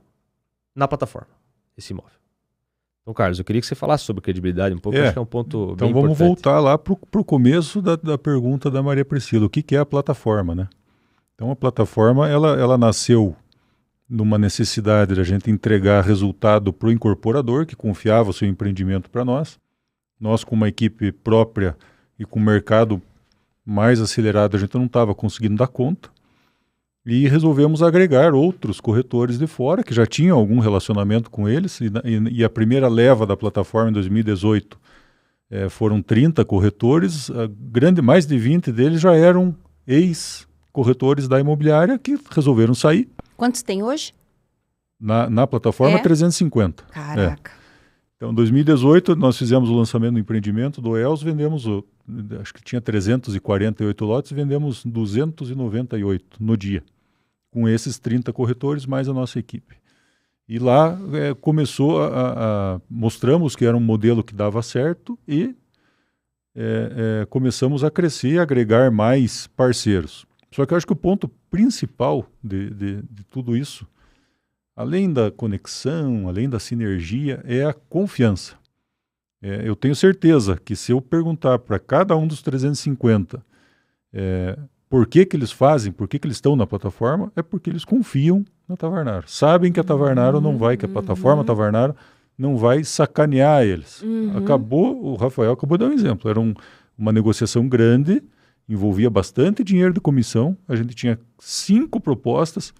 Speaker 2: na plataforma esse imóvel. Então, Carlos, eu queria que você falasse sobre credibilidade um pouco, acho que é um ponto
Speaker 4: então
Speaker 2: bem
Speaker 4: vamos
Speaker 2: importante.
Speaker 4: voltar lá para o começo da pergunta da Maria Priscila. O que é a plataforma, né? Então, a plataforma, ela nasceu numa necessidade de a gente entregar resultado para o incorporador, que confiava o seu empreendimento para nós. Nós, com uma equipe própria e com o mercado mais acelerado, a gente não estava conseguindo dar conta. E resolvemos agregar outros corretores de fora, que já tinham algum relacionamento com eles. E a primeira leva da plataforma, em 2018, foram 30 corretores. Mais de 20 deles já eram ex-corretores da imobiliária que resolveram sair.
Speaker 1: Quantos tem hoje?
Speaker 4: Na plataforma, 350.
Speaker 1: Caraca.
Speaker 4: Então, em 2018, nós fizemos o lançamento do empreendimento do ELS, vendemos, acho que tinha 348 lotes, vendemos 298 no dia, com esses 30 corretores mais a nossa equipe. E lá começou mostramos que era um modelo que dava certo e começamos a crescer e agregar mais parceiros. Só que eu acho que o ponto principal de tudo isso, além da conexão, além da sinergia, é a confiança. Eu tenho certeza que se eu perguntar para cada um dos 350 por que eles fazem, por que eles estão na plataforma, é porque eles confiam na Tavernaro. Sabem que a Tavernaro não vai, que a plataforma Tavernaro não vai sacanear eles. O Rafael acabou de dar um exemplo. Era uma negociação grande, envolvia bastante dinheiro de comissão. A gente tinha 5 propostas.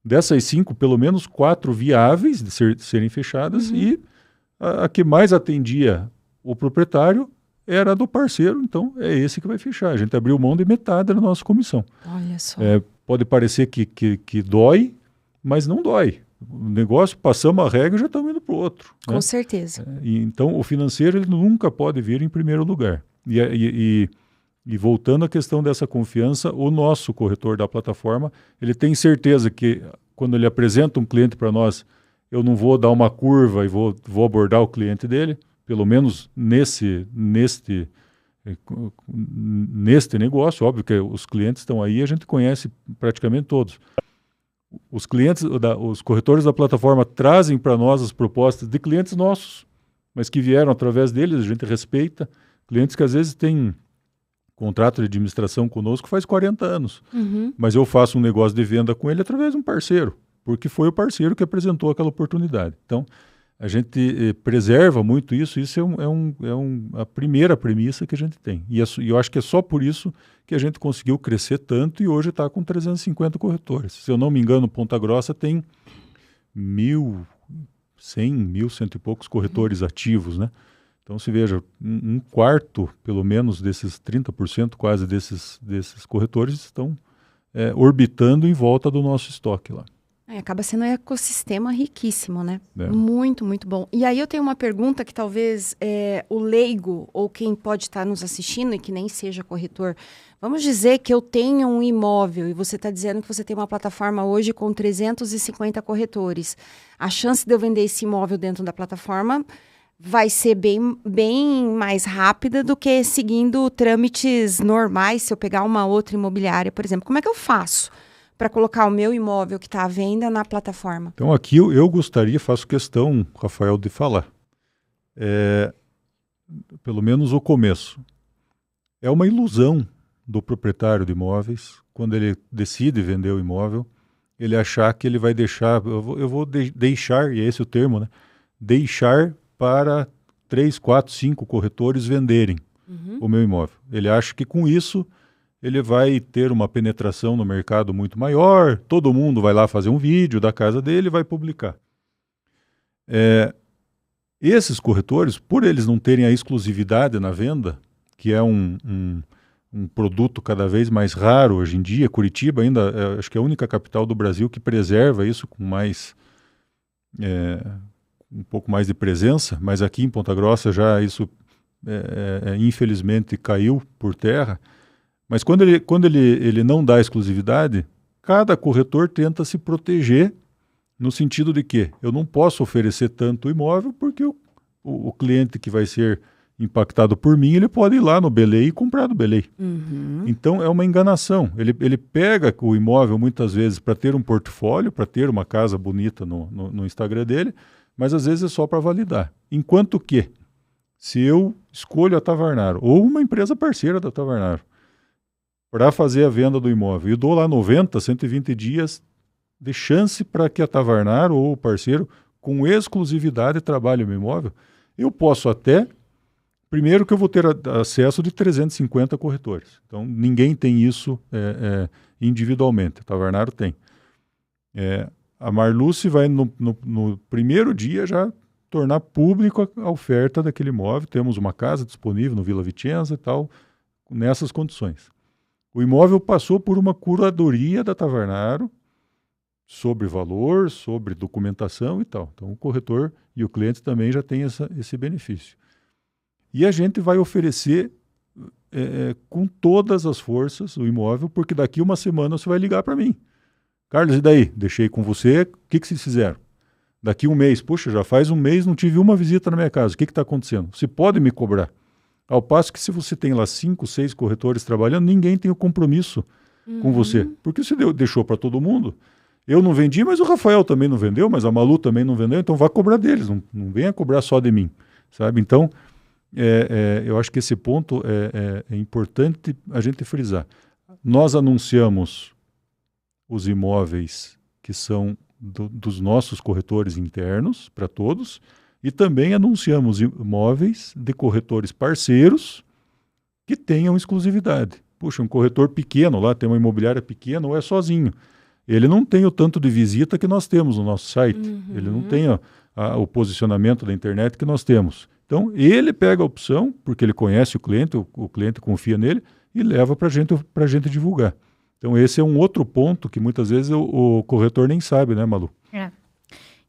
Speaker 4: Dessas 5, pelo menos 4 viáveis de serem fechadas, e a que mais atendia o proprietário era a do parceiro, então é esse que vai fechar. A gente abriu mão de metade da nossa comissão.
Speaker 1: Olha só.
Speaker 4: Pode parecer que dói, mas não dói. O negócio, passamos a regra e já estamos indo para o outro.
Speaker 1: Com certeza.
Speaker 4: Então, o financeiro ele nunca pode vir em primeiro lugar. E voltando à questão dessa confiança, o nosso corretor da plataforma, ele tem certeza que quando ele apresenta um cliente para nós, eu não vou dar uma curva e vou abordar o cliente dele, pelo menos neste negócio. Óbvio que os clientes estão aí, a gente conhece praticamente todos. Os clientes, os corretores da plataforma trazem para nós as propostas de clientes nossos, mas que vieram através deles, a gente respeita. Clientes que às vezes têm contrato de administração conosco faz 40 anos, mas eu faço um negócio de venda com ele através de um parceiro, porque foi o parceiro que apresentou aquela oportunidade. Então, a gente preserva muito isso, isso é a primeira premissa que a gente tem. E eu acho que é só por isso que a gente conseguiu crescer tanto e hoje está com 350 corretores. Se eu não me engano, Ponta Grossa tem 1.100, 1.100 e poucos corretores ativos, né? Então, se veja, um quarto, pelo menos, desses 30%, quase desses corretores estão orbitando em volta do nosso estoque lá.
Speaker 1: Acaba sendo um ecossistema riquíssimo, né? Muito, muito bom. E aí eu tenho uma pergunta que talvez o leigo ou quem pode estar nos assistindo e que nem seja corretor, vamos dizer que eu tenho um imóvel e você está dizendo que você tem uma plataforma hoje com 350 corretores. A chance de eu vender esse imóvel dentro da plataforma vai ser bem mais rápida do que seguindo trâmites normais, se eu pegar uma outra imobiliária, por exemplo. Como é que eu faço para colocar o meu imóvel que está à venda na plataforma?
Speaker 4: Então aqui eu gostaria, faço questão, Rafael, de falar. Pelo menos o começo. É uma ilusão do proprietário de imóveis, quando ele decide vender o imóvel, ele achar que ele vai deixar, eu vou deixar, e é esse o termo, né? Deixar para 3, 4, 5 corretores venderem o meu imóvel. Ele acha que com isso ele vai ter uma penetração no mercado muito maior, todo mundo vai lá fazer um vídeo da casa dele e vai publicar. Esses corretores, por eles não terem a exclusividade na venda, que é um um produto cada vez mais raro hoje em dia. Curitiba ainda, acho que é a única capital do Brasil que preserva isso com mais, um pouco mais de presença, mas aqui em Ponta Grossa já isso, infelizmente, caiu por terra. Mas quando ele não dá exclusividade, cada corretor tenta se proteger no sentido de que eu não posso oferecer tanto imóvel porque o cliente que vai ser impactado por mim, ele pode ir lá no Belém e comprar do Belém.
Speaker 1: Uhum.
Speaker 4: Então, é uma enganação. Ele pega o imóvel, muitas vezes, para ter um portfólio, para ter uma casa bonita no Instagram dele, mas às vezes é só para validar. Enquanto que, se eu escolho a Tavarnaro, ou uma empresa parceira da Tavarnaro, para fazer a venda do imóvel, e dou lá 90, 120 dias de chance para que a Tavarnaro ou o parceiro, com exclusividade, trabalhe o imóvel, eu posso até... Primeiro que eu vou ter acesso de 350 corretores. Então, ninguém tem isso individualmente. A Tavarnaro tem. A Marluce vai, no primeiro dia, já tornar público a oferta daquele imóvel. Temos uma casa disponível no Vila Vicenza e tal, nessas condições. O imóvel passou por uma curadoria da Tavarnaro sobre valor, sobre documentação e tal. Então, o corretor e o cliente também já têm esse benefício. E a gente vai oferecer com todas as forças o imóvel, porque daqui uma semana você vai ligar para mim. Carlos, e daí? Deixei com você, o que vocês fizeram? Daqui um mês, puxa, já faz um mês, não tive uma visita na minha casa, o que está acontecendo? Você pode me cobrar. Ao passo que se você tem lá 5, 6 corretores trabalhando, ninguém tem o compromisso com você. Porque você deixou para todo mundo. Eu não vendi, mas o Rafael também não vendeu, mas a Malu também não vendeu, então vá cobrar deles, não venha cobrar só de mim, sabe? Então, eu acho que esse ponto é importante a gente frisar. Nós anunciamos os imóveis que são dos nossos corretores internos para todos e também anunciamos imóveis de corretores parceiros que tenham exclusividade. Puxa, um corretor pequeno lá, tem uma imobiliária pequena ou é sozinho. Ele não tem o tanto de visita que nós temos no nosso site. Ele não tem o posicionamento da internet que nós temos. Então, ele pega a opção, porque ele conhece o cliente confia nele, e leva para a gente divulgar. Então, esse é um outro ponto que muitas vezes o corretor nem sabe, né, Malu?
Speaker 3: É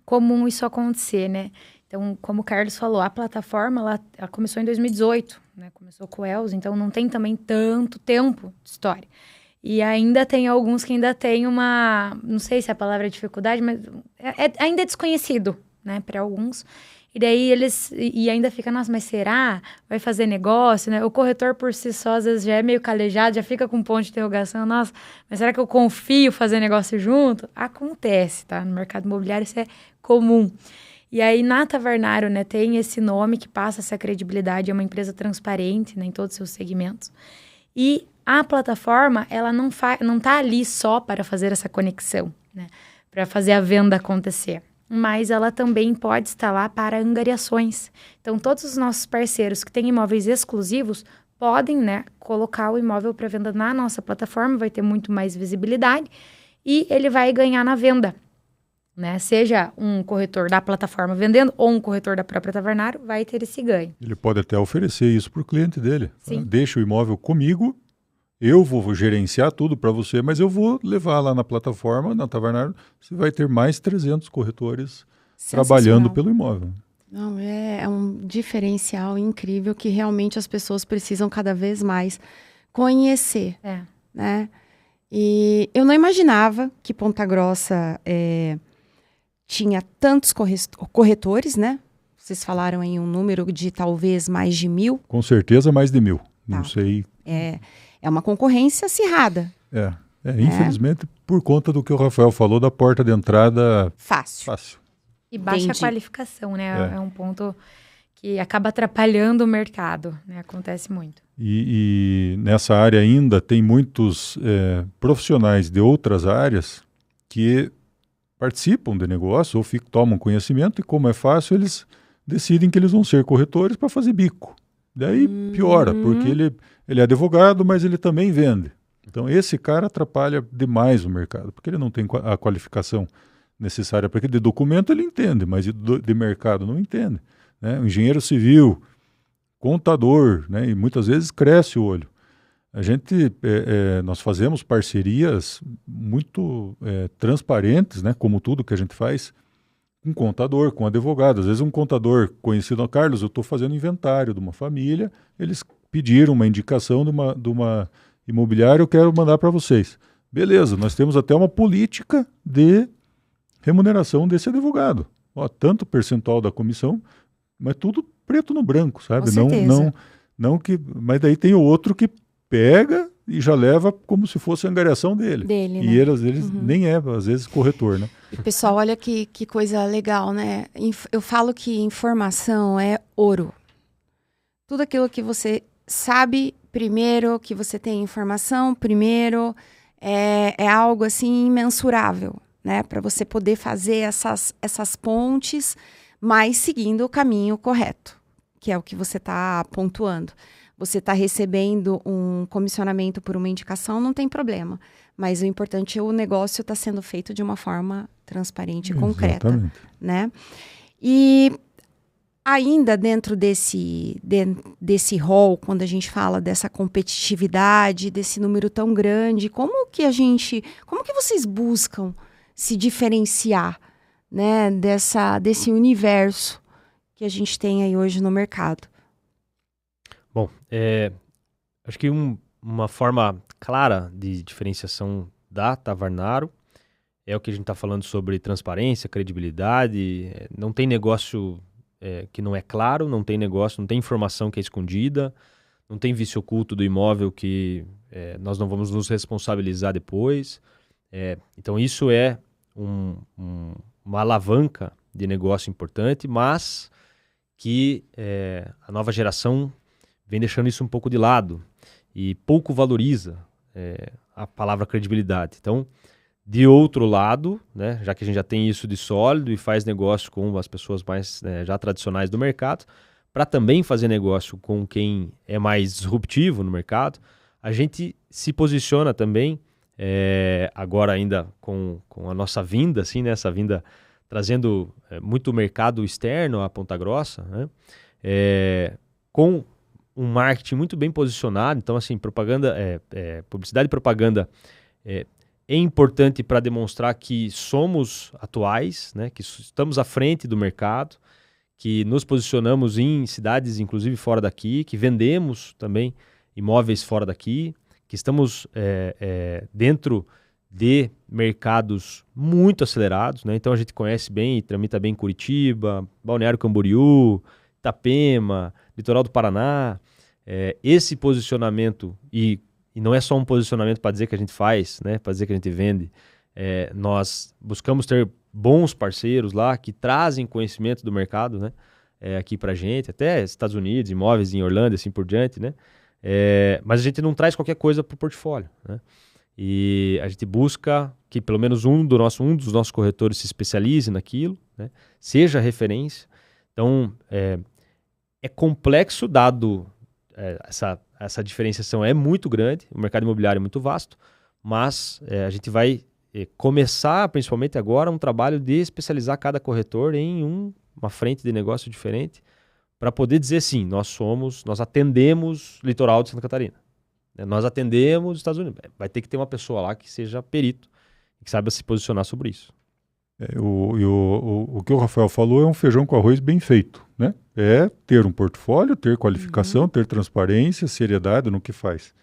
Speaker 3: comum isso acontecer, né? Então, como o Carlos falou, a plataforma ela começou em 2018, né? Começou com o Els, então não tem também tanto tempo de história. E ainda tem alguns que ainda tem não sei se a palavra é dificuldade, mas ainda é desconhecido, né, para alguns. E daí e ainda fica, nossa, mas será? Vai fazer negócio, né? O corretor por si só, às vezes, já é meio calejado, já fica com um ponto de interrogação. Nossa, mas será que eu confio fazer negócio junto? Acontece, tá? No mercado imobiliário isso é comum. E aí, na Tavarnaro, né, tem esse nome que passa essa credibilidade, é uma empresa transparente, né, em todos os seus segmentos. E a plataforma, ela não tá ali só para fazer essa conexão, né? Para fazer a venda acontecer. Mas ela também pode estar lá para angariações. Então, todos os nossos parceiros que têm imóveis exclusivos podem, né, colocar o imóvel para venda na nossa plataforma, vai ter muito mais visibilidade e ele vai ganhar na venda, né? Seja um corretor da plataforma vendendo ou um corretor da própria Tavarnaro, vai ter esse ganho.
Speaker 4: Ele pode até oferecer isso para o cliente dele.
Speaker 3: Sim.
Speaker 4: Deixa o imóvel comigo, eu vou gerenciar tudo para você, mas eu vou levar lá na plataforma, na Tavarnaro, você vai ter mais 300 corretores trabalhando pelo imóvel.
Speaker 1: Não, é um diferencial incrível que realmente as pessoas precisam cada vez mais conhecer, né? E eu não imaginava que Ponta Grossa tinha tantos corretores, né? Vocês falaram em um número de talvez mais de 1.000.
Speaker 4: Com certeza mais de 1.000, não sei.
Speaker 1: É uma concorrência acirrada.
Speaker 4: Infelizmente, por conta do que o Rafael falou da porta de entrada fácil.
Speaker 3: E baixa qualificação, né? É um ponto que acaba atrapalhando o mercado, né? Acontece muito.
Speaker 4: E nessa área ainda tem muitos profissionais de outras áreas que participam de negócio ou tomam conhecimento e como é fácil, eles decidem que eles vão ser corretores para fazer bico. Daí piora, porque ele é advogado, mas ele também vende. Então, esse cara atrapalha demais o mercado, porque ele não tem a qualificação necessária. Porque de documento ele entende, mas de mercado não entende, né? O engenheiro civil, contador, né? E muitas vezes cresce o olho. Nós fazemos parcerias muito transparentes, né, como tudo que a gente faz, com contador, com advogado. Às vezes um contador conhecido, Carlos, eu estou fazendo inventário de uma família, eles pediram uma indicação de uma imobiliária, eu quero mandar para vocês. Beleza, nós temos até uma política de remuneração desse advogado. Ó, tanto percentual da comissão, mas tudo preto no branco, sabe?
Speaker 1: Com certeza.
Speaker 4: Mas daí tem o outro que pega e já leva como se fosse a angariação dele.
Speaker 1: Dele,
Speaker 4: E
Speaker 1: né?
Speaker 4: ele, às vezes, nem é, às vezes, corretor, né?
Speaker 1: Pessoal, olha que coisa legal, né? Eu falo que informação é ouro. Tudo aquilo que você sabe primeiro, que você tem informação primeiro, é algo assim imensurável, né? Para você poder fazer essas pontes, mas seguindo o caminho correto, que é o que você está pontuando. Você está recebendo um comissionamento por uma indicação, não tem problema. Mas o importante é o negócio estar sendo feito de uma forma transparente e concreta, né? E ainda dentro desse rol, quando a gente fala dessa competitividade, desse número tão grande, como que vocês buscam se diferenciar, né, desse universo que a gente tem aí hoje no mercado?
Speaker 2: Bom, acho que uma forma clara de diferenciação da Tavernaro é o que a gente está falando sobre transparência, credibilidade. Não tem negócio que não é claro, não tem informação que é escondida, não tem vício oculto do imóvel que nós não vamos nos responsabilizar depois. Então isso é uma alavanca de negócio importante, mas que a nova geração vem deixando isso um pouco de lado e pouco valoriza a palavra credibilidade. Então, de outro lado, né, já que a gente já tem isso de sólido e faz negócio com as pessoas mais já tradicionais do mercado, para também fazer negócio com quem é mais disruptivo no mercado, a gente se posiciona também, agora ainda com a nossa vinda, assim, né, essa vinda trazendo muito mercado externo à Ponta Grossa, né, com um marketing muito bem posicionado. Então, assim, publicidade e propaganda é importante para demonstrar que somos atuais, né, que estamos à frente do mercado, que nos posicionamos em cidades, inclusive fora daqui, que vendemos também imóveis fora daqui, que estamos dentro de mercados muito acelerados, né? Então a gente conhece bem e tramita bem Curitiba, Balneário Camboriú, Itapema, Litoral do Paraná. Esse posicionamento, e não é só um posicionamento para dizer que a gente faz, né, para dizer que a gente vende, nós buscamos ter bons parceiros lá que trazem conhecimento do mercado, né, aqui para a gente, até Estados Unidos, imóveis em Orlando, assim por diante, né, mas a gente não traz qualquer coisa para o portfólio, né, e a gente busca que pelo menos um dos nossos corretores se especialize naquilo, né, seja referência. Então, é complexo, dado essa diferenciação é muito grande, o mercado imobiliário é muito vasto, mas a gente vai começar, principalmente agora, um trabalho de especializar cada corretor em uma frente de negócio diferente, para poder dizer sim, nós atendemos litoral de Santa Catarina, né? Nós atendemos Estados Unidos. Vai ter que ter uma pessoa lá que seja perito, que saiba se posicionar sobre isso.
Speaker 4: O que o Rafael falou é um feijão com arroz bem feito, né? É ter um portfólio, ter qualificação, ter transparência, seriedade no que faz.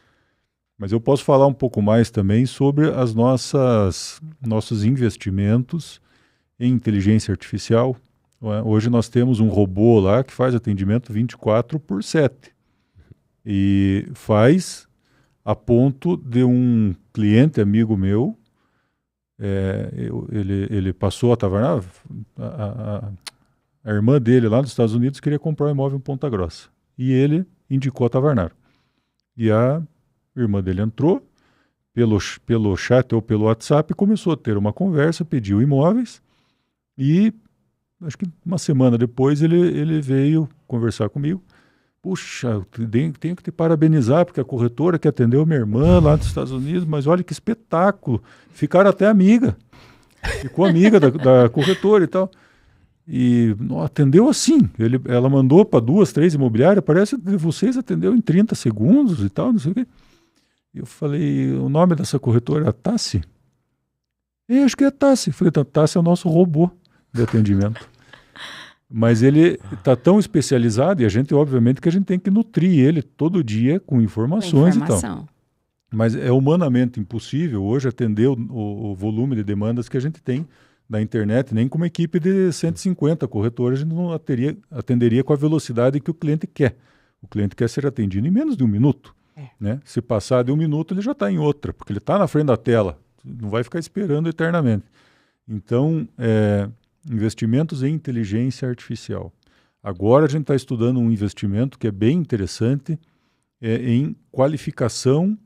Speaker 4: Mas eu posso falar um pouco mais também sobre nossos investimentos em inteligência artificial. Hoje nós temos um robô lá que faz atendimento 24/7 e faz a ponto de um cliente amigo meu, ele passou a Tavernaro, a irmã dele lá nos Estados Unidos queria comprar um imóvel em Ponta Grossa e ele indicou a Tavernaro. E a irmã dele entrou pelo chat ou pelo WhatsApp e começou a ter uma conversa, pediu imóveis e acho que uma semana depois ele veio conversar comigo. Puxa, eu tenho que te parabenizar, porque a corretora que atendeu minha irmã lá dos Estados Unidos, mas olha que espetáculo. Ficaram até amiga. Ficou amiga da corretora e tal. E atendeu assim. Ela mandou para 2, 3 imobiliárias, parece que vocês atendeu em 30 segundos e tal, não sei o quê. Eu falei, o nome dessa corretora é Tassi? Eu acho que é Tassi. Eu falei, então, Tassi é o nosso robô de atendimento. Mas ele está tão especializado, e a gente, obviamente, que a gente tem que nutrir ele todo dia com informações e tal. Mas é humanamente impossível hoje atender o volume de demandas que a gente tem na internet, nem com uma equipe de 150 corretores, a gente não atenderia com a velocidade que o cliente quer. O cliente quer ser atendido em menos de 1 minuto. Né? Se passar de 1 minuto, ele já está em outra, porque ele está na frente da tela, não vai ficar esperando eternamente. Então, investimentos em inteligência artificial. Agora a gente está estudando um investimento que é bem interessante em qualificação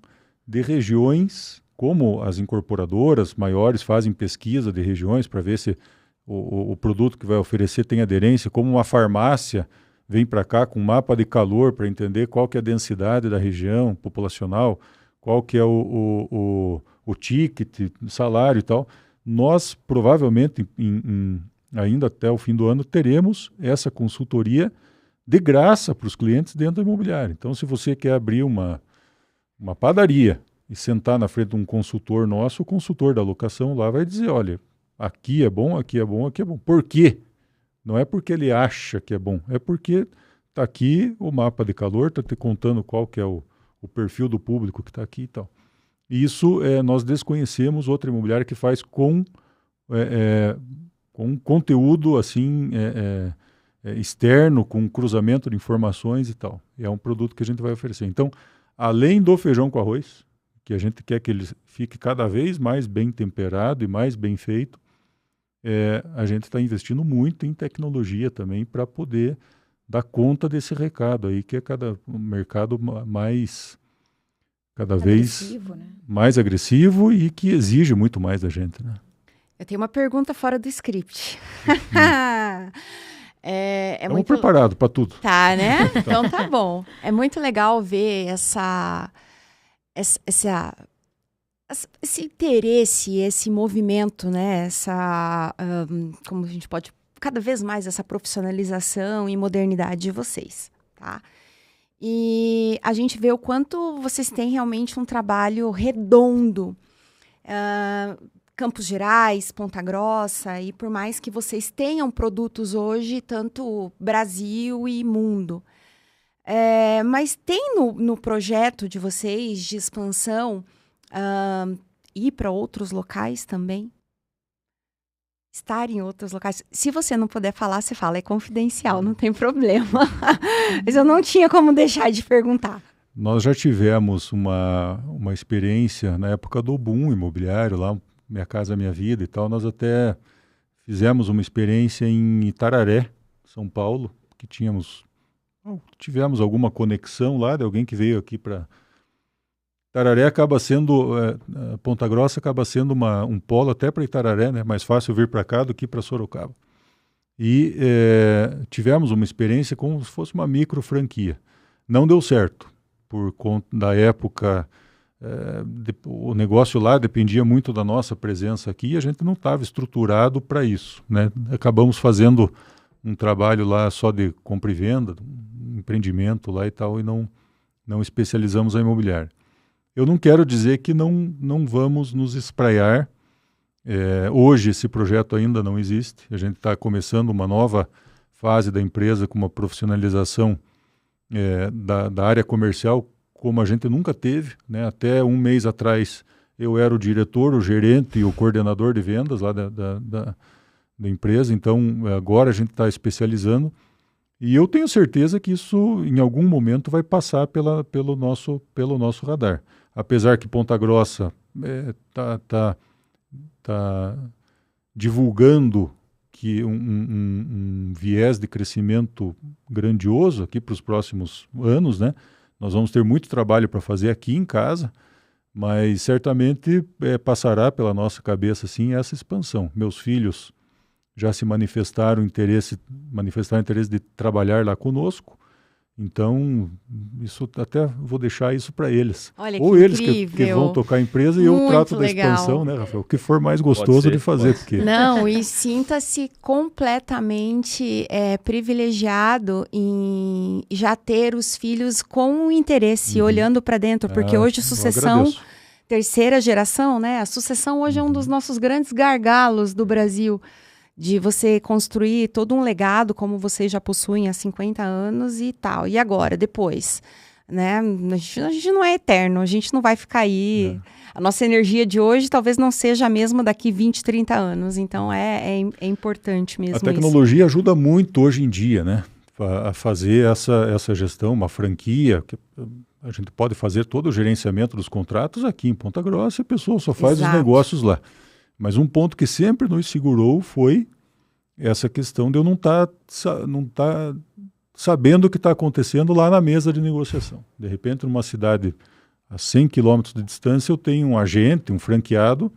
Speaker 4: de regiões, como as incorporadoras maiores fazem pesquisa de regiões para ver se o produto que vai oferecer tem aderência, como uma farmácia vem para cá com um mapa de calor para entender qual que é a densidade da região populacional, qual que é o ticket, salário e tal. Nós, provavelmente, ainda até o fim do ano, teremos essa consultoria de graça para os clientes dentro da imobiliária. Então, se você quer abrir uma padaria e sentar na frente de um consultor nosso, o consultor da locação lá vai dizer, olha, aqui é bom, aqui é bom, aqui é bom. Por quê? Não é porque ele acha que é bom, é porque está aqui o mapa de calor, está te contando qual que é o perfil do público que está aqui e tal. E isso nós desconhecemos outra imobiliária que faz com um conteúdo assim externo, com cruzamento de informações e tal. É um produto que a gente vai oferecer. Então, além do feijão com arroz, que a gente quer que ele fique cada vez mais bem temperado e mais bem feito, a gente está investindo muito em tecnologia também para poder dar conta desse recado aí, que é um mercado cada vez
Speaker 3: né?
Speaker 4: mais agressivo e que exige muito mais da gente, né?
Speaker 1: Eu tenho uma pergunta fora do script.
Speaker 4: Estamos muito preparados para tudo.
Speaker 1: Tá, né? Então tá bom. É muito legal ver esse interesse, esse movimento, né? Como a gente pode, cada vez mais, essa profissionalização e modernidade de vocês, tá? E a gente vê o quanto vocês têm realmente um trabalho redondo. Campos Gerais, Ponta Grossa, e por mais que vocês tenham produtos hoje, tanto Brasil e mundo. Mas tem no projeto de vocês de expansão ir para outros locais também? Estar em outros locais? Se você não puder falar, você fala, é confidencial, não tem problema. Mas eu não tinha como deixar de perguntar.
Speaker 4: Nós já tivemos uma experiência na época do boom imobiliário, lá, Minha Casa Minha Vida e tal. Nós até fizemos uma experiência em Itararé, São Paulo, que tivemos alguma conexão lá de alguém que veio aqui para... Itararé acaba sendo, Ponta Grossa acaba sendo um polo até para Itararé, né? Mais fácil vir para cá do que para Sorocaba. E tivemos uma experiência como se fosse uma micro franquia. Não deu certo, por conta da época, o negócio lá dependia muito da nossa presença aqui e a gente não estava estruturado para isso, né? Acabamos fazendo um trabalho lá só de compra e venda, um empreendimento lá e tal, e não especializamos a imobiliária. Eu não quero dizer que não vamos nos espraiar. Hoje esse projeto ainda não existe. A gente está começando uma nova fase da empresa com uma profissionalização da área comercial como a gente nunca teve, né? Até um mês atrás eu era o diretor, o gerente e o coordenador de vendas lá da empresa. Então agora a gente está especializando e eu tenho certeza que isso em algum momento vai passar pelo nosso radar. Apesar que Ponta Grossa está divulgando que um viés de crescimento grandioso aqui para os próximos anos, né? Nós vamos ter muito trabalho para fazer aqui em casa, mas certamente passará pela nossa cabeça sim essa expansão. Meus filhos já se manifestaram interesse de trabalhar lá conosco. Então, isso até vou deixar isso para eles.
Speaker 1: Olha que
Speaker 4: Ou eles que
Speaker 1: incrível.
Speaker 4: vão tocar a empresa e eu
Speaker 1: Muito
Speaker 4: trato da
Speaker 1: legal.
Speaker 4: expansão, né, Rafael? O que for mais gostoso de fazer. Porque...
Speaker 1: Não, e sinta-se completamente privilegiado em já ter os filhos com interesse, olhando para dentro, porque hoje sucessão, terceira geração, né? A sucessão hoje é um dos nossos grandes gargalos do Brasil, de você construir todo um legado como vocês já possuem há 50 anos e tal. E agora, depois, né? A gente não é eterno, a gente não vai ficar aí. A nossa energia de hoje talvez não seja a mesma daqui 20, 30 anos. Então, é importante mesmo isso.
Speaker 4: A tecnologia ajuda muito hoje em dia, né? A fazer essa gestão, uma franquia. Que a gente pode fazer todo o gerenciamento dos contratos aqui em Ponta Grossa e a pessoa só faz os negócios lá. Mas um ponto que sempre nos segurou foi essa questão de eu não tá sabendo o que está acontecendo lá na mesa de negociação. De repente, numa cidade a 100 quilômetros de distância, eu tenho um agente, um franqueado,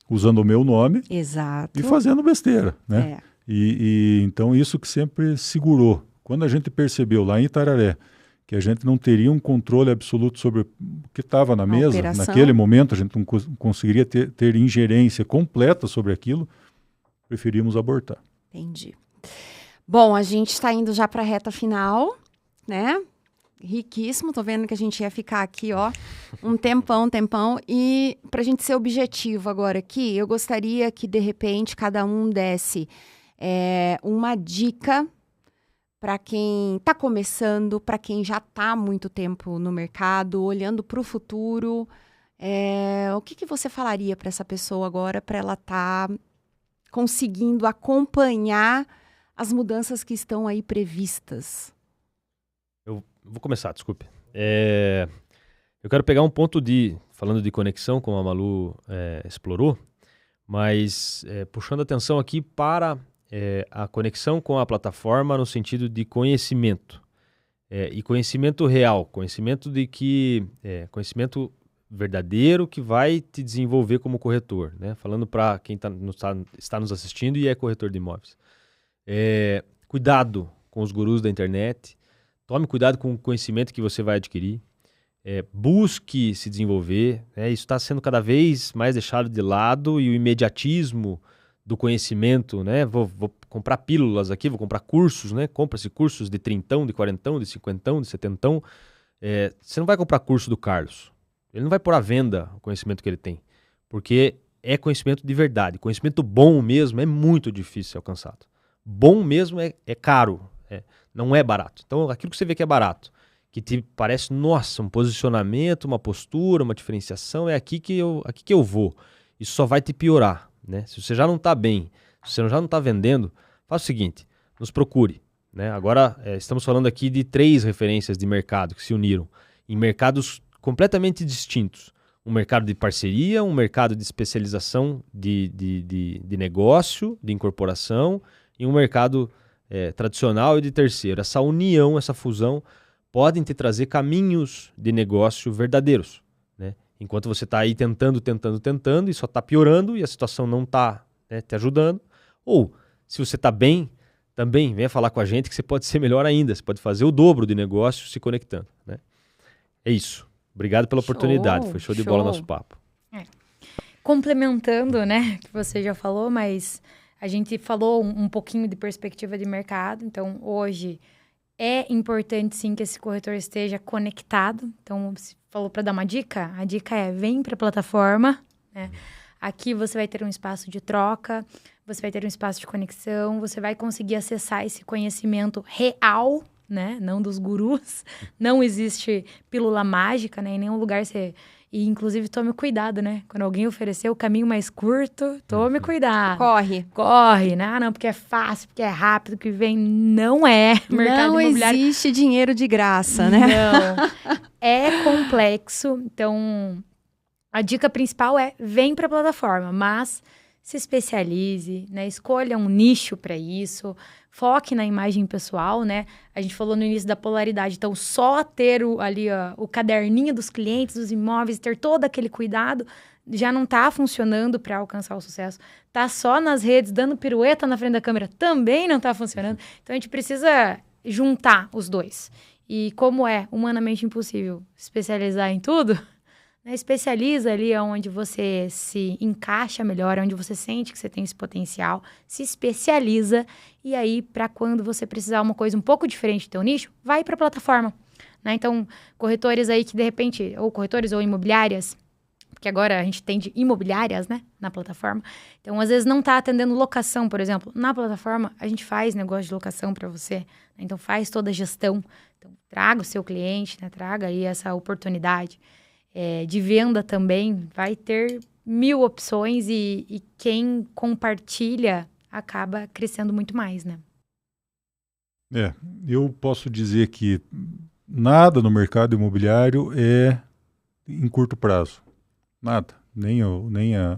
Speaker 4: usando o meu nome.
Speaker 1: Exato.
Speaker 4: E fazendo besteira, né? E então isso que sempre segurou. Quando a gente percebeu lá em Itararé que a gente não teria um controle absoluto sobre o que estava na mesa, naquele momento a gente não conseguiria ter ingerência completa sobre aquilo, preferimos abortar.
Speaker 1: Entendi. Bom, a gente está indo já para a reta final, né? Riquíssimo, tô vendo que a gente ia ficar aqui, ó, um tempão, e para a gente ser objetivo agora aqui, eu gostaria que, de repente, cada um desse uma dica para quem está começando, para quem já está há muito tempo no mercado, olhando para o futuro. O que você falaria para essa pessoa agora, para ela estar conseguindo acompanhar as mudanças que estão aí previstas?
Speaker 2: Eu vou começar, desculpe. Eu quero pegar um ponto falando de conexão, como a Malu explorou, mas puxando atenção aqui para a conexão com a plataforma no sentido de conhecimento. E conhecimento real, conhecimento conhecimento verdadeiro que vai te desenvolver como corretor, né? Falando para quem está nos assistindo e é corretor de imóveis. Cuidado com os gurus da internet, tome cuidado com o conhecimento que você vai adquirir, busque se desenvolver, né? Isso está sendo cada vez mais deixado de lado e o imediatismo do conhecimento, né? Vou comprar pílulas aqui, vou comprar cursos, né? Compra-se cursos de 30, de 40, de 50, de 70. Você não vai comprar curso do Carlos. Ele não vai pôr à venda o conhecimento que ele tem, porque é conhecimento de verdade. Conhecimento bom mesmo é muito difícil de ser alcançado. Bom mesmo é caro, não é barato. Então, aquilo que você vê que é barato, que te parece, nossa, um posicionamento, uma postura, uma diferenciação, é aqui que eu vou. Isso só vai te piorar, né? Se você já não está bem, se você já não está vendendo, faça o seguinte, nos procure, né? Agora, estamos falando aqui de 3 referências de mercado que se uniram em mercados completamente distintos. Um mercado de parceria, um mercado de especialização de negócio, de incorporação, e um mercado tradicional e de terceiro. Essa união, essa fusão, podem te trazer caminhos de negócio verdadeiros, né? Enquanto você está aí tentando e só está piorando e a situação não está te ajudando. Ou, se você está bem, também venha falar com a gente que você pode ser melhor ainda. Você pode fazer o dobro de negócio se conectando, né? É isso. Obrigado pela oportunidade. Foi show de bola nosso papo.
Speaker 3: Complementando, né, que você já falou, mas a gente falou um pouquinho de perspectiva de mercado. Então, hoje é importante, sim, que esse corretor esteja conectado. Então, você falou para dar uma dica? A dica vem para a plataforma, né? Aqui você vai ter um espaço de troca, você vai ter um espaço de conexão, você vai conseguir acessar esse conhecimento real, né? Não dos gurus. Não existe pílula mágica, né? Em nenhum lugar você... E, inclusive, tome cuidado, né? Quando alguém oferecer o caminho mais curto, tome cuidado. Corre, né? Não, porque é fácil, porque é rápido, que vem. Não é.
Speaker 1: Mercado imobiliário. Não existe dinheiro de graça, né?
Speaker 3: Não. É complexo. Então, a dica principal vem para a plataforma, mas se especialize, né? Escolha um nicho para isso. Foque na imagem pessoal, né? A gente falou no início da polaridade. Então, só ter o caderninho dos clientes, dos imóveis, ter todo aquele cuidado, já não está funcionando para alcançar o sucesso. Tá só nas redes, dando pirueta na frente da câmera, também não está funcionando. Então, a gente precisa juntar os dois. E como é humanamente impossível especializar em tudo, né, especializa ali onde você se encaixa melhor, onde você sente que você tem esse potencial, se especializa, e aí, para quando você precisar uma coisa um pouco diferente do teu nicho, vai para a plataforma. Né? Então, corretores aí que de repente, ou corretores ou imobiliárias, porque agora a gente tem de imobiliárias, né, na plataforma. Então, às vezes não está atendendo locação, por exemplo. Na plataforma, a gente faz negócio de locação para você. Né? Então, faz toda a gestão. Então, traga o seu cliente, né, traga aí essa oportunidade. De venda também, vai ter 1000 opções e quem compartilha acaba crescendo muito mais, né?
Speaker 4: Eu posso dizer que nada no mercado imobiliário é em curto prazo. Nada. Nem a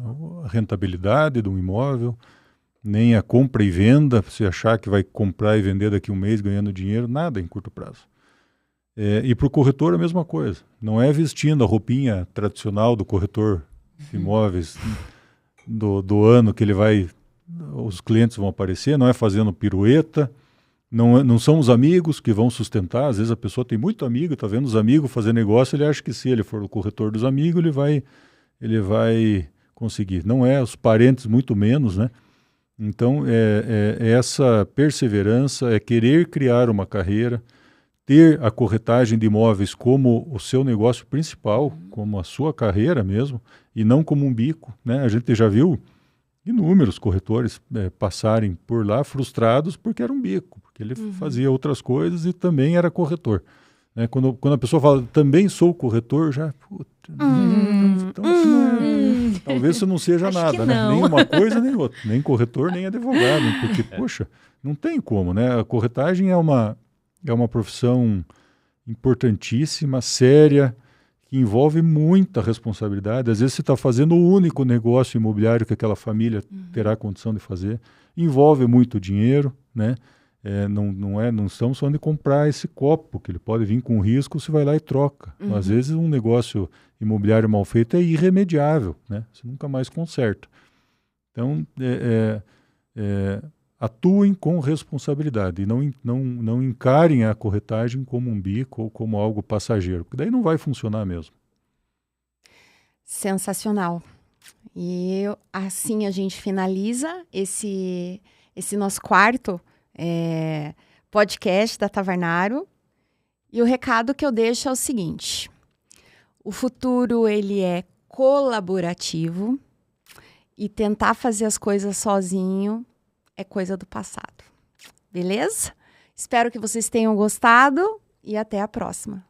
Speaker 4: rentabilidade de um imóvel, nem a compra e venda, você achar que vai comprar e vender daqui a um mês ganhando dinheiro, nada em curto prazo. E para o corretor a mesma coisa. Não é vestindo a roupinha tradicional do corretor de imóveis do ano que os clientes vão aparecer, não é fazendo pirueta, não são os amigos que vão sustentar. Às vezes a pessoa tem muito amigo, está vendo os amigos fazer negócio, ele acha que se ele for o corretor dos amigos, ele vai conseguir. Não é, os parentes muito menos, né? Então, essa perseverança, é querer criar uma carreira, ter a corretagem de imóveis como o seu negócio principal, como a sua carreira mesmo, e não como um bico, né? A gente já viu inúmeros corretores passarem por lá frustrados porque era um bico, porque ele fazia outras coisas e também era corretor. Né? Quando a pessoa fala, também sou corretor, já... Então, talvez isso não seja nada, né? Nem uma coisa nem outra, nem corretor, nem advogado, porque, poxa, não tem como, né? A corretagem é uma profissão importantíssima, séria, que envolve muita responsabilidade. Às vezes você está fazendo o único negócio imobiliário que aquela família terá condição de fazer. Envolve muito dinheiro, né? Não estamos falando de comprar esse copo, que ele pode vir com risco, você vai lá e troca. Às vezes um negócio imobiliário mal feito é irremediável, né? Você nunca mais conserta. Então, atuem com responsabilidade e não encarem a corretagem como um bico ou como algo passageiro, porque daí não vai funcionar mesmo.
Speaker 1: Sensacional. E assim a gente finaliza esse nosso quarto podcast da Tavernaro. E o recado que eu deixo é o seguinte: o futuro ele é colaborativo e tentar fazer as coisas sozinho é coisa do passado. Beleza? Espero que vocês tenham gostado e até a próxima.